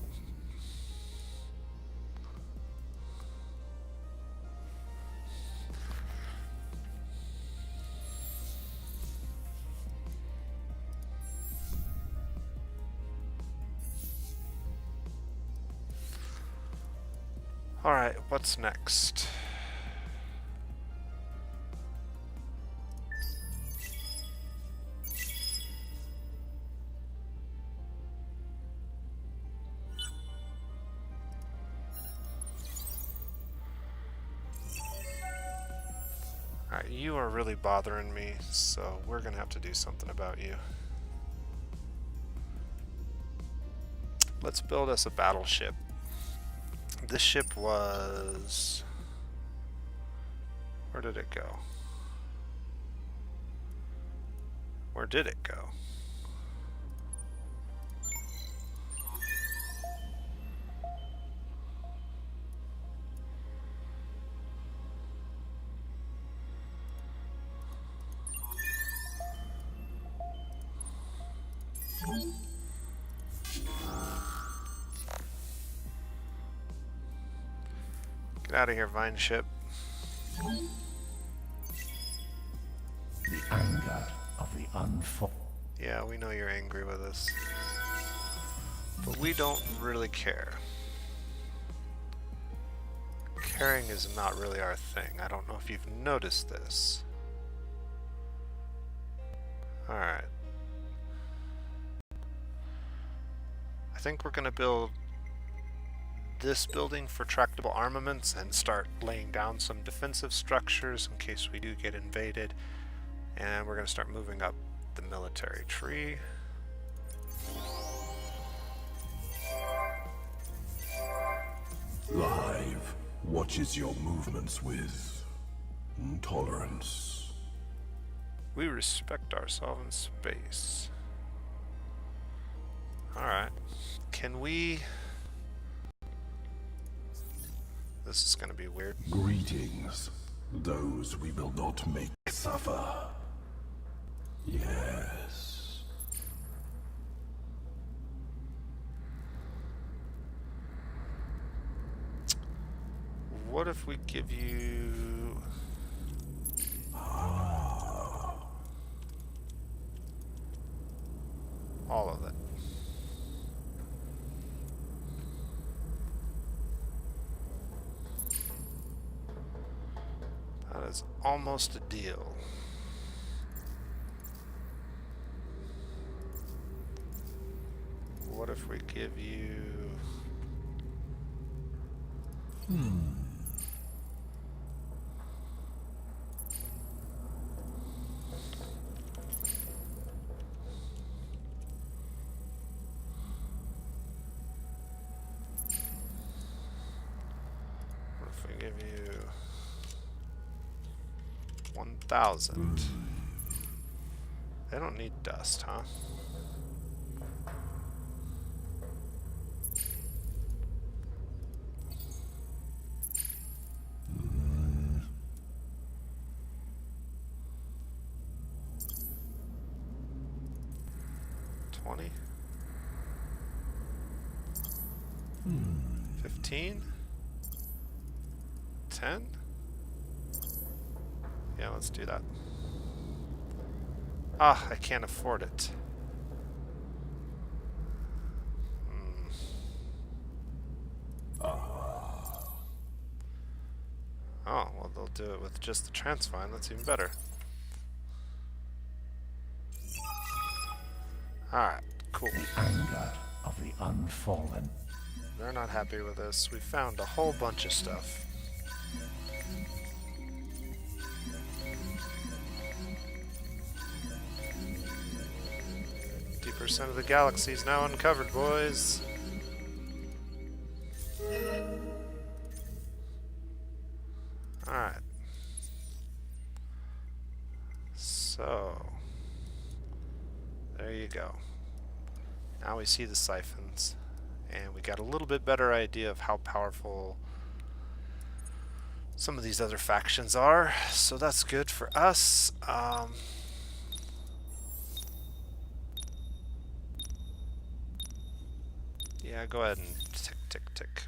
All right, what's next? Alright, you are really bothering me, so we're gonna have to do something about you. Let's build us a battleship. This ship was... Where did it go? Where did it go? Get out of here, Vine ship. The anger of the unfortunate. Yeah, we know you're angry with us. But we don't really care. Caring is not really our thing. I don't know if you've noticed this. Alright. I think we're going to build this building for tractable armaments and start laying down some defensive structures in case we do get invaded. And we're going to start moving up the military tree. Live watches your movements with tolerance. We respect ourselves in space. Alright. Can we... This is going to be weird. Greetings, those we will not make suffer. Yes. What if we give you... all of it? That is almost a deal. What if we give you... What if we give you 1,000? They don't need dust, huh? 20? 15? 10? Yeah, let's do that. Ah, I can't afford it. Oh, well, they'll do it with just the Transfine. That's even better. Alright, cool. The anger of the unfallen. They're not happy with us. We found a whole bunch of stuff. % of the galaxy is now uncovered, boys. Alright. So, there you go. Now we see the siphons, and we got a little bit better idea of how powerful some of these other factions are, so that's good for us. Yeah, go ahead and tick, tick, tick.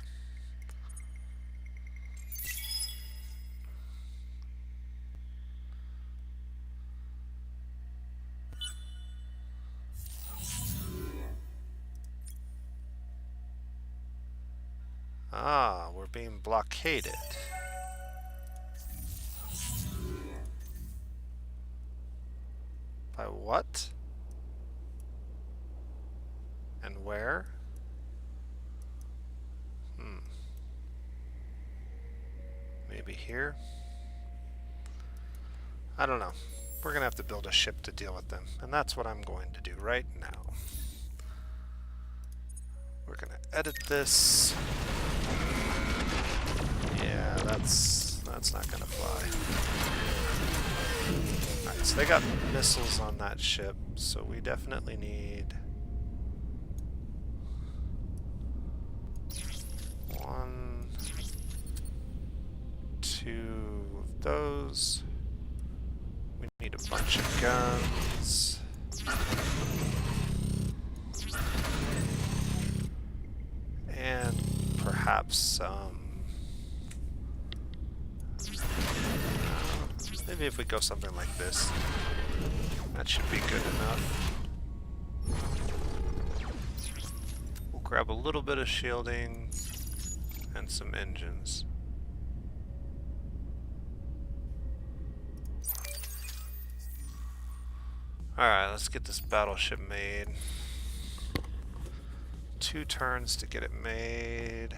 Ah, we're being blockaded. By what? And where? Maybe here? I don't know. We're gonna have to build a ship to deal with them, and that's what I'm going to do right now. We're gonna edit this. Yeah, that's not gonna fly. Alright, so they got missiles on that ship, so we definitely need 1, 2 of those. We need a bunch of guns. And perhaps some... maybe if we go something like this, that should be good enough. We'll grab a little bit of shielding and some engines. Alright, let's get this battleship made. 2 turns to get it made.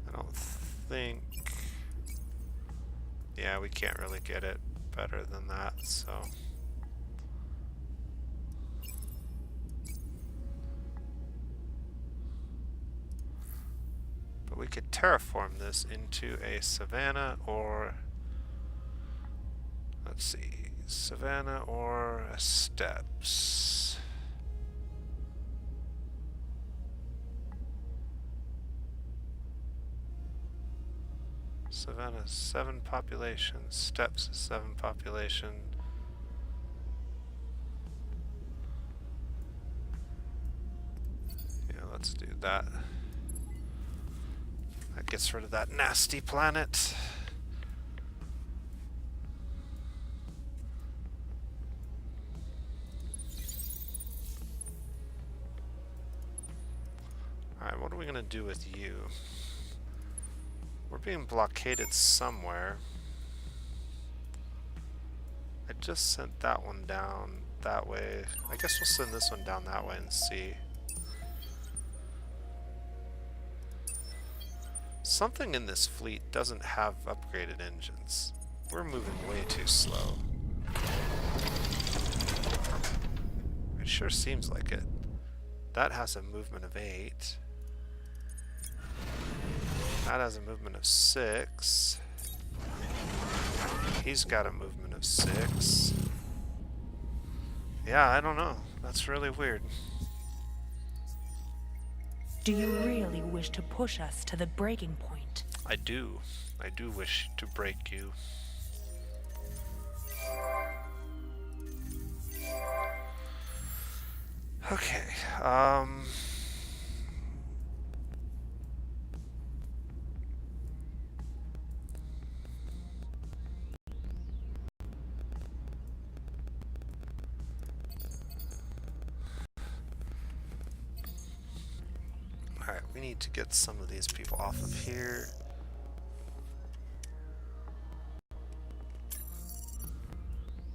I don't think... yeah, we can't really get it better than that, so... but we could terraform this into a Savannah or... let's see... Savannah or a Steppes. Savannah 7 population, Steppes 7 population. Yeah, let's do that. That gets rid of that nasty planet. Alright, what are we gonna do with you? We're being blockaded somewhere. I just sent that one down that way. I guess we'll send this one down that way and see. Something in this fleet doesn't have upgraded engines. We're moving way too slow. It sure seems like it. That has a movement of 8. That has a movement of 6. He he's got a movement of 6. Yeah, I don't know. That's really weird. Do you really wish to push us to the breaking point? I do. I do wish to break you. Okay, alright, we need to get some of these people off of here.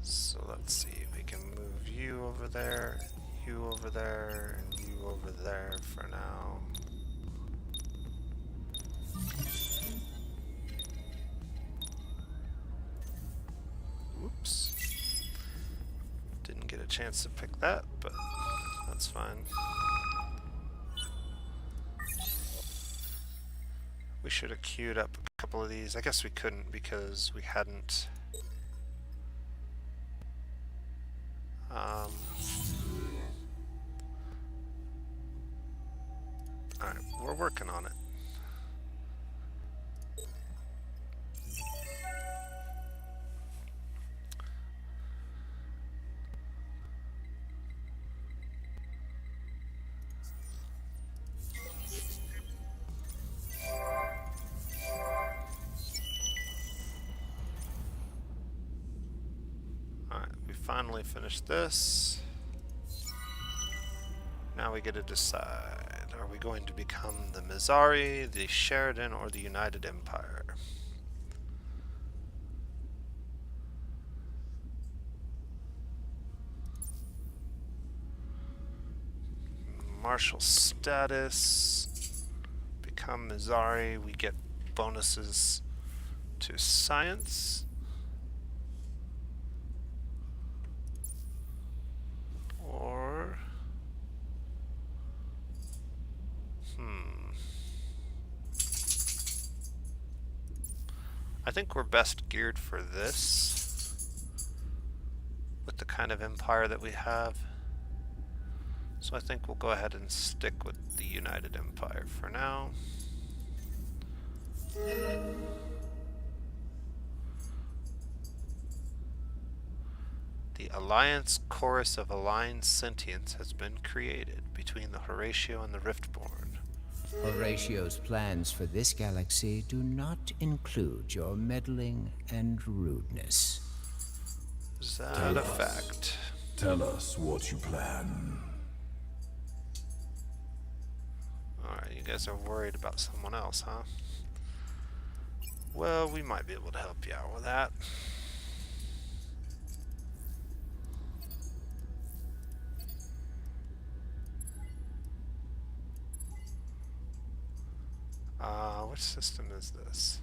So let's see, we can move you over there, you over there, and you over there for now. Oops. Didn't get a chance to pick that, but that's fine. We should have queued up a couple of these. I guess we couldn't because we hadn't. Alright, we're working on it. Alright, we finally finished this. Now we get to decide. Are we going to become the Mizari, the Sheridan, or the United Empire? Martial status. Become Mizari. We get bonuses to science. Or I think we're best geared for this with the kind of empire that we have. So I think we'll go ahead and stick with the United Empire for now. The Alliance Chorus of Aligned Sentience has been created between the Horatio and the Riftborn. Horatio's plans for this galaxy do not include your meddling and rudeness. Is that a fact? Tell us what you plan. Alright, you guys are worried about someone else, huh? Well, we might be able to help you out with that. Which system is this?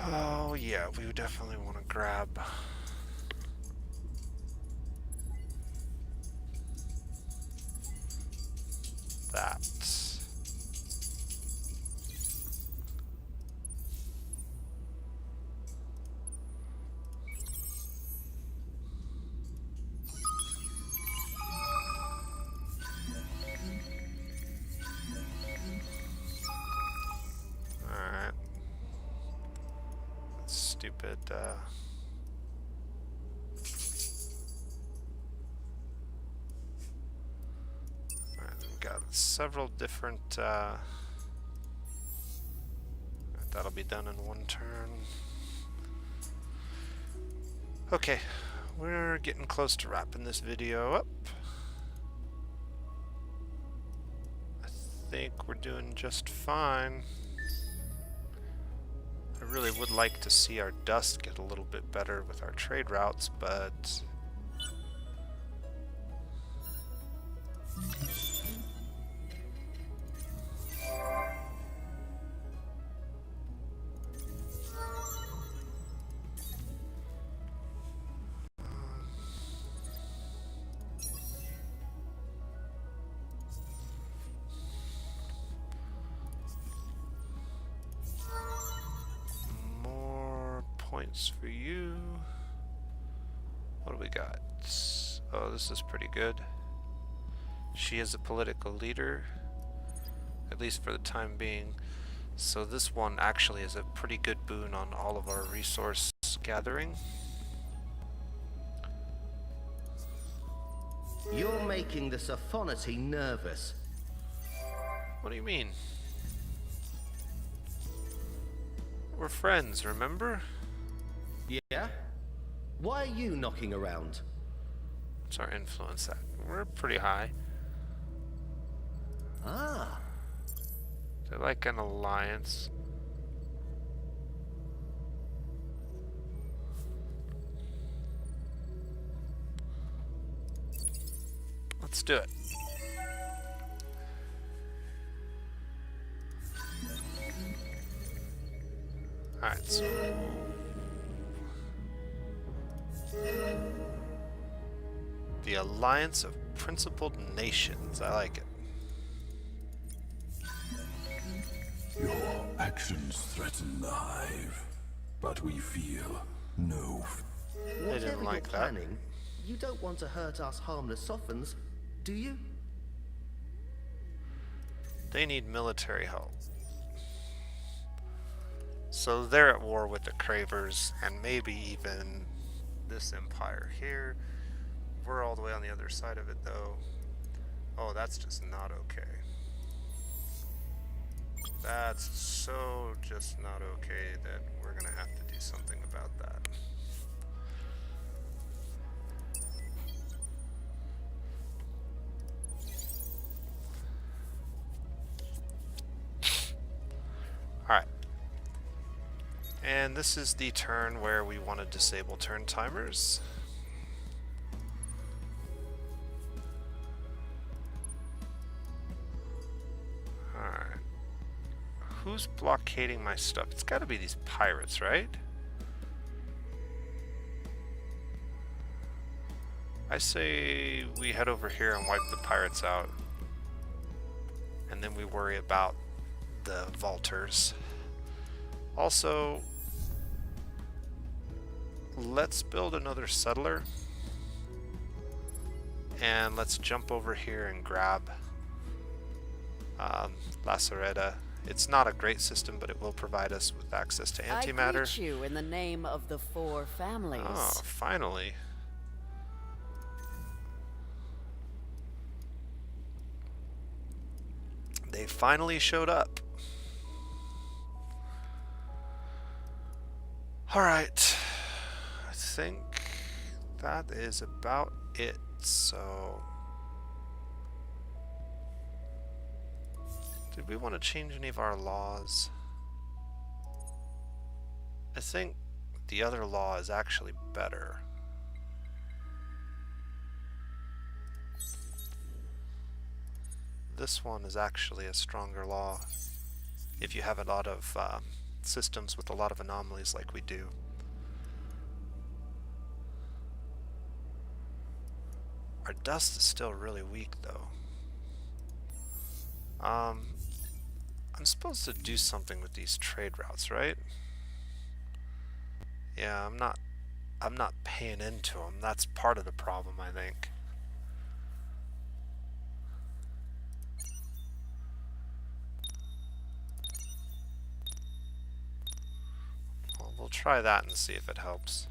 Oh yeah, we would definitely want to grab that. Alright. Stupid, Alright, we've got several different, that'll be done in one turn. Okay, we're getting close to wrapping this video up. I think we're doing just fine. I really would like to see our dust get a little bit better with our trade routes, but points for you. What do we got? Oh, this is pretty good. She is a political leader, at least for the time being. So this one actually is a pretty good boon on all of our resource gathering. You're making the Sophonoty nervous. What do you mean? We're friends, remember? Yeah? Why are you knocking around? What's our influence at? We're pretty high. Ah, They're like an alliance. Let's do it. Alright, so... The Alliance of Principled Nations. I like it. Your actions threaten the Hive, but we feel no. They didn't like you're that. planning, you don't want to hurt us harmless Sophons, do you? They need military help. So they're at war with the Cravers and maybe even this empire here. We're all the way on the other side of it though. Oh, that's just not okay. That's so just not okay that we're gonna have to do something about that. Alright. And this is the turn where we want to disable turn timers. Alright. Who's blockading my stuff? It's gotta be these pirates, right? I say we head over here and wipe the pirates out. And then we worry about the vaulters. Also, let's build another settler. And let's jump over here and grab Lacerda. It's not a great system, but it will provide us with access to antimatter. I greet you in the name of the four families. Oh, finally. They finally showed up. Alright. I think that is about it. So... did we want to change any of our laws? I think the other law is actually better. This one is actually a stronger law if you have a lot of systems with a lot of anomalies like we do. Our dust is still really weak though. I'm supposed to do something with these trade routes, right? Yeah, I'm not paying into them. That's part of the problem, I think. Well, we'll try that and see if it helps.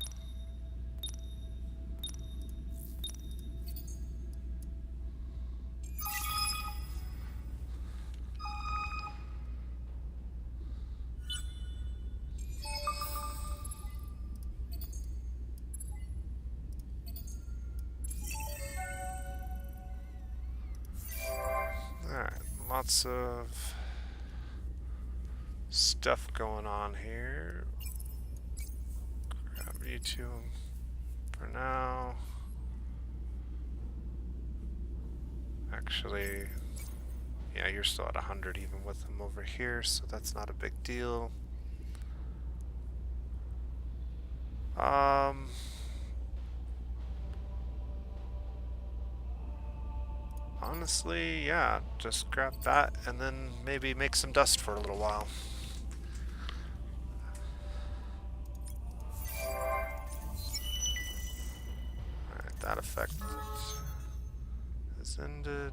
Lots of stuff going on here. Grab you two for now. Actually, yeah, you're still at 100 even with them over here, so that's not a big deal. Honestly, yeah, just grab that and then maybe make some dust for a little while. that effect has ended.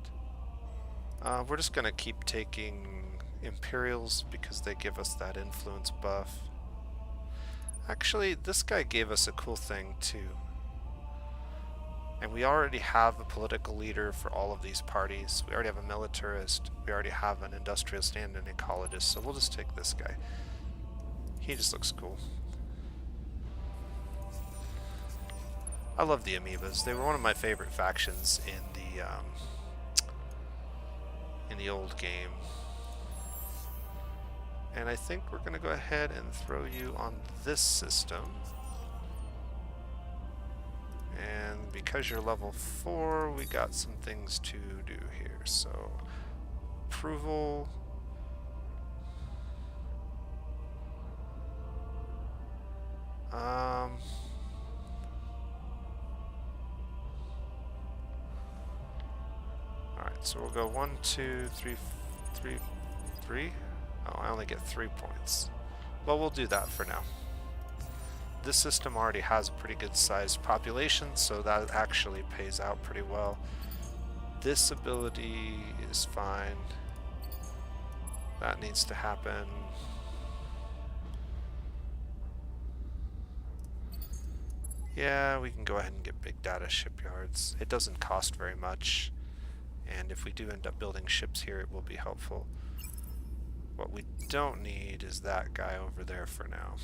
We're just gonna keep taking Imperials because they give us that influence buff. Actually, this guy gave us a cool thing too. And we already have a political leader for all of these parties. We already have a militarist. We already have an industrialist and an ecologist. So we'll just take this guy. He just looks cool. I love the amoebas. They were one of my favorite factions in the old game. And I think we're going to go ahead and throw you on this system. And because you're level 4, we got some things to do here. So, approval. Alright, so we'll go 1, 2, 3, 3, 3. Oh, I only get 3 points. Well, we'll do that for now. This system already has a pretty good sized population, so that actually pays out pretty well. This ability is fine. That needs to happen. Yeah, we can go ahead and get big data shipyards. It doesn't cost very much, and if we do end up building ships here, it will be helpful. What we don't need is that guy over there for now.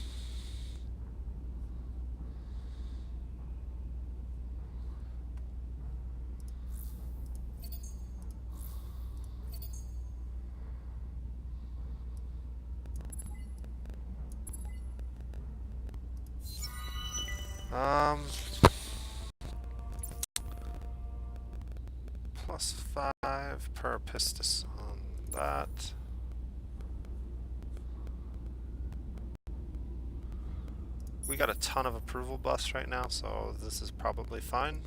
+5 per pistis on that. We got a ton of approval buffs right now, so this is probably fine.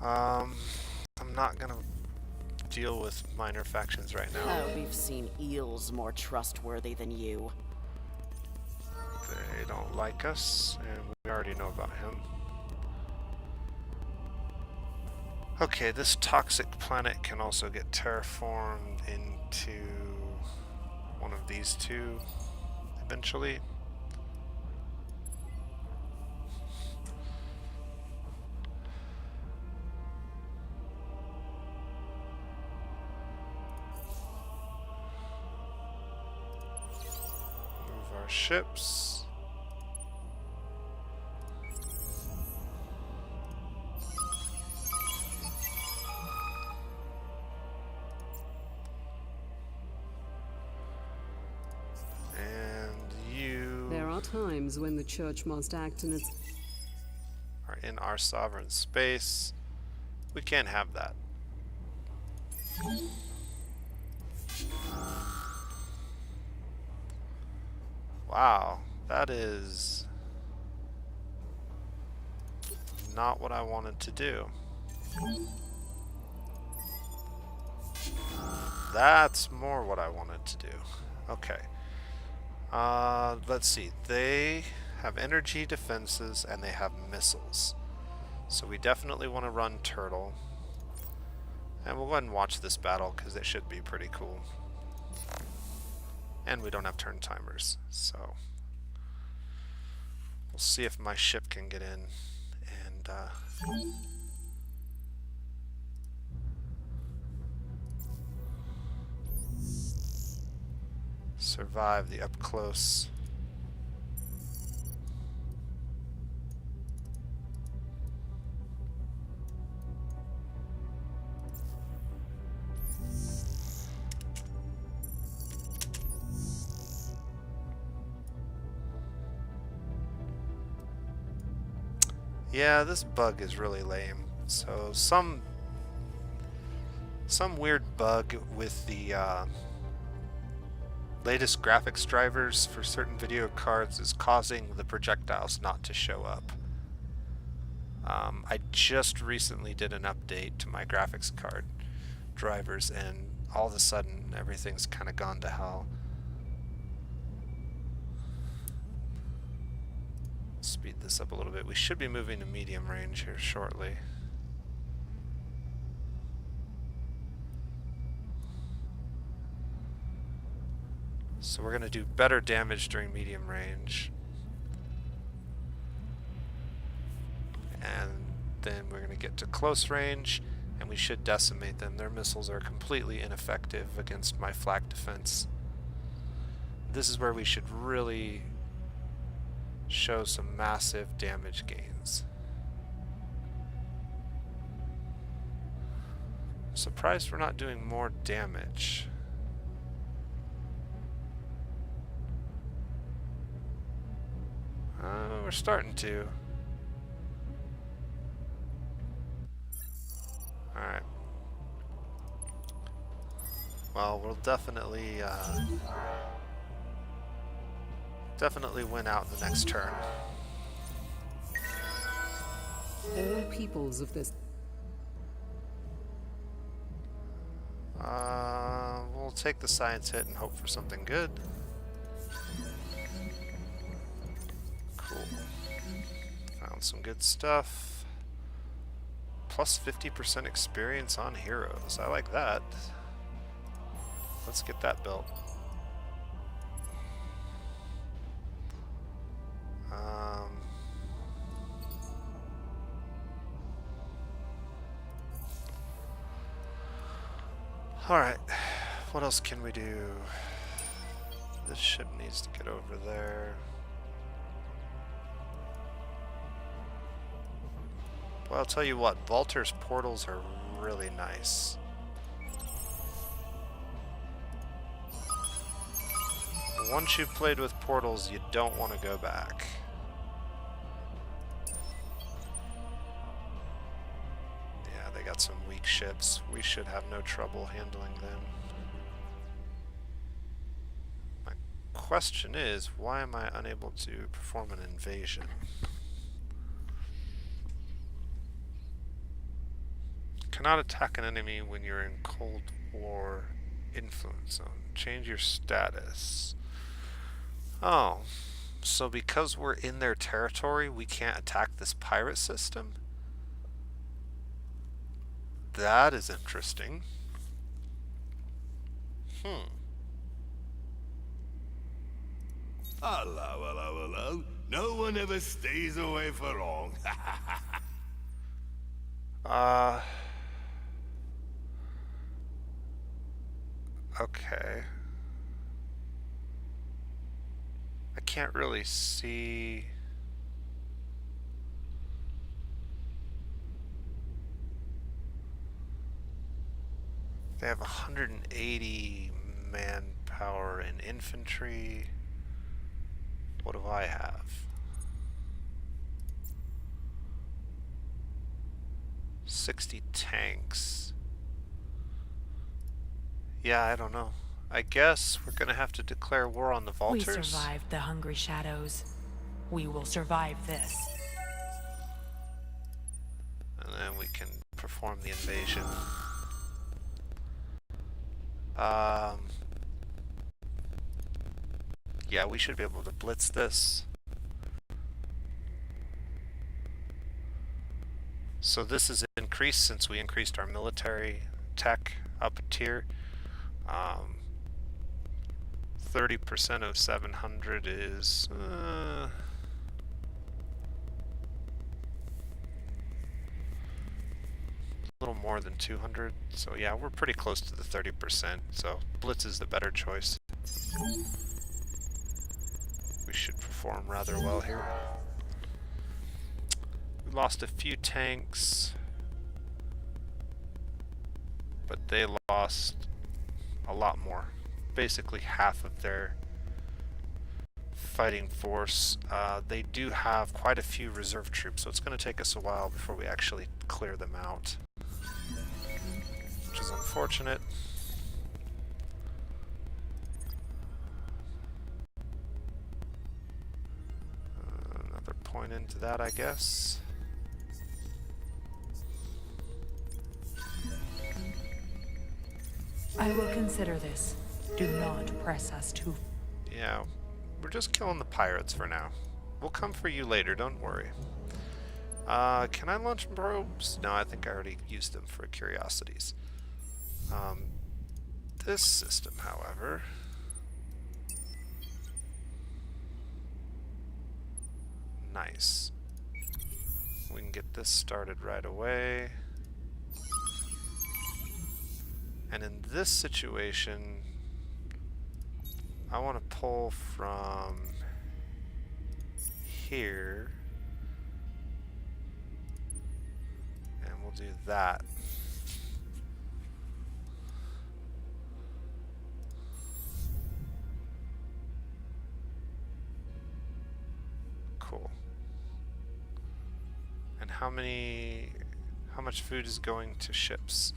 I'm not gonna deal with minor factions right now. Oh, we've seen eels more trustworthy than you. They don't like us, and we already know about him. Okay, this toxic planet can also get terraformed into one of these two eventually. Move our ships. Times when the church must act in its... Are in our sovereign space. We can't have that. Wow, that is not what I wanted to do. That's more what I wanted to do. Okay. Let's see. They have energy defenses and they have missiles. So we definitely want to run Turtle. And we'll go ahead and watch this battle because it should be pretty cool. And we don't have turn timers, so we'll see if my ship can get in and survive the up close. Yeah, this bug is really lame. So some weird bug with the latest graphics drivers for certain video cards is causing the projectiles not to show up. I just recently did an update to my graphics card drivers and all of a sudden everything's kind of gone to hell. Speed this up a little bit. We should be moving to medium range here shortly. So we're going to do better damage during medium range. And then we're going to get to close range, and we should decimate them. Their missiles are completely ineffective against my flak defense. This is where we should really show some massive damage gains. I'm surprised we're not doing more damage. We're starting to. Alright. Well, we'll definitely win out in the next turn. All peoples of this... We'll take the science hit and hope for something good. Cool. Found some good stuff. Plus 50% experience on heroes. I like that. Let's get that built. Alright, what else can we do? This ship needs to get over there. Well, I'll tell you what, Valter's portals are really nice. Once you've played with portals, you don't want to go back. Yeah, they got some weak ships. We should have no trouble handling them. My question is, why am I unable to perform an invasion? Cannot attack an enemy when you're in Cold War influence zone. Change your status. Oh, so because we're in their territory, we can't attack this pirate system? That is interesting. Hello, hello, hello. No one ever stays away for long. Okay. I can't really see. They have 180 manpower in infantry. What do I have? 60 tanks. Yeah, I don't know. I guess we're gonna have to declare war on the Valters. We survived the Hungry Shadows. We will survive this. And then we can perform the invasion. Yeah, we should be able to blitz this. So this is increased since we increased our military tech up a tier. 30% of 700 is a little more than 200. So yeah, we're pretty close to the 30%. So blitz is the better choice. We should perform rather well here. We lost a few tanks, but they lost a lot more. Basically half of their fighting force. They do have quite a few reserve troops, so it's going to take us a while before we actually clear them out, which is unfortunate. Another point into that, I guess. I will consider this. Do not press us too. Yeah, we're just killing the pirates for now. We'll come for you later, don't worry. Can I launch probes? No, I think I already used them for curiosities. This system, however... Nice. We can get this started right away. And in this situation, I want to pull from here. And we'll do that. Cool. And how much food is going to ships?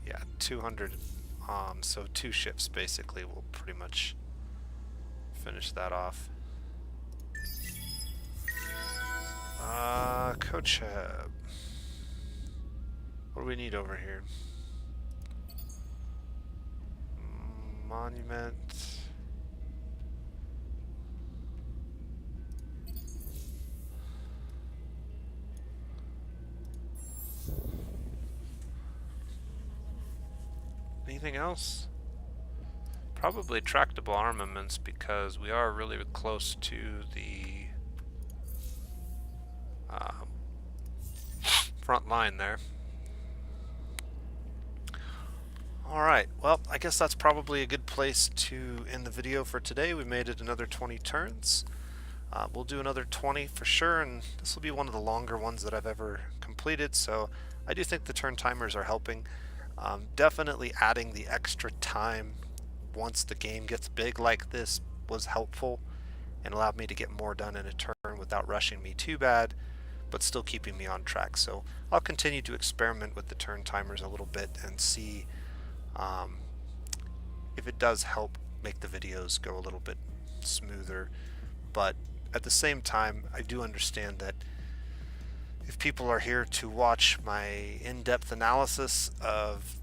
Yeah, 200. So 2 ships basically will pretty much finish that off. Coach Hub. What do we need over here? Monument. Anything else? Probably tractable armaments, because we are really close to the front line there. Alright, well, I guess that's probably a good place to end the video for today. We made it another 20 turns. We'll do another 20 for sure, and this will be one of the longer ones that I've ever completed, so I do think the turn timers are helping. Definitely adding the extra time once the game gets big like this was helpful and allowed me to get more done in a turn without rushing me too bad, but still keeping me on track. So I'll continue to experiment with the turn timers a little bit and see if it does help make the videos go a little bit smoother. But at the same time, I do understand that if people are here to watch my in-depth analysis of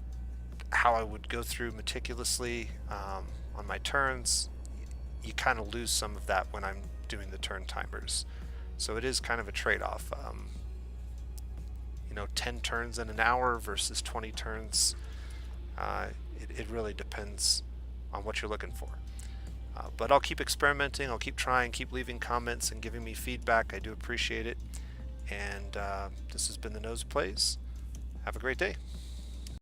how I would go through meticulously on my turns, you kind of lose some of that when I'm doing the turn timers. So it is kind of a trade-off. You know, 10 turns in an hour versus 20 turns. It really depends on what you're looking for. But I'll keep experimenting, I'll keep trying, keep leaving comments and giving me feedback. I do appreciate it. And this has been The Nose Plays. Have a great day.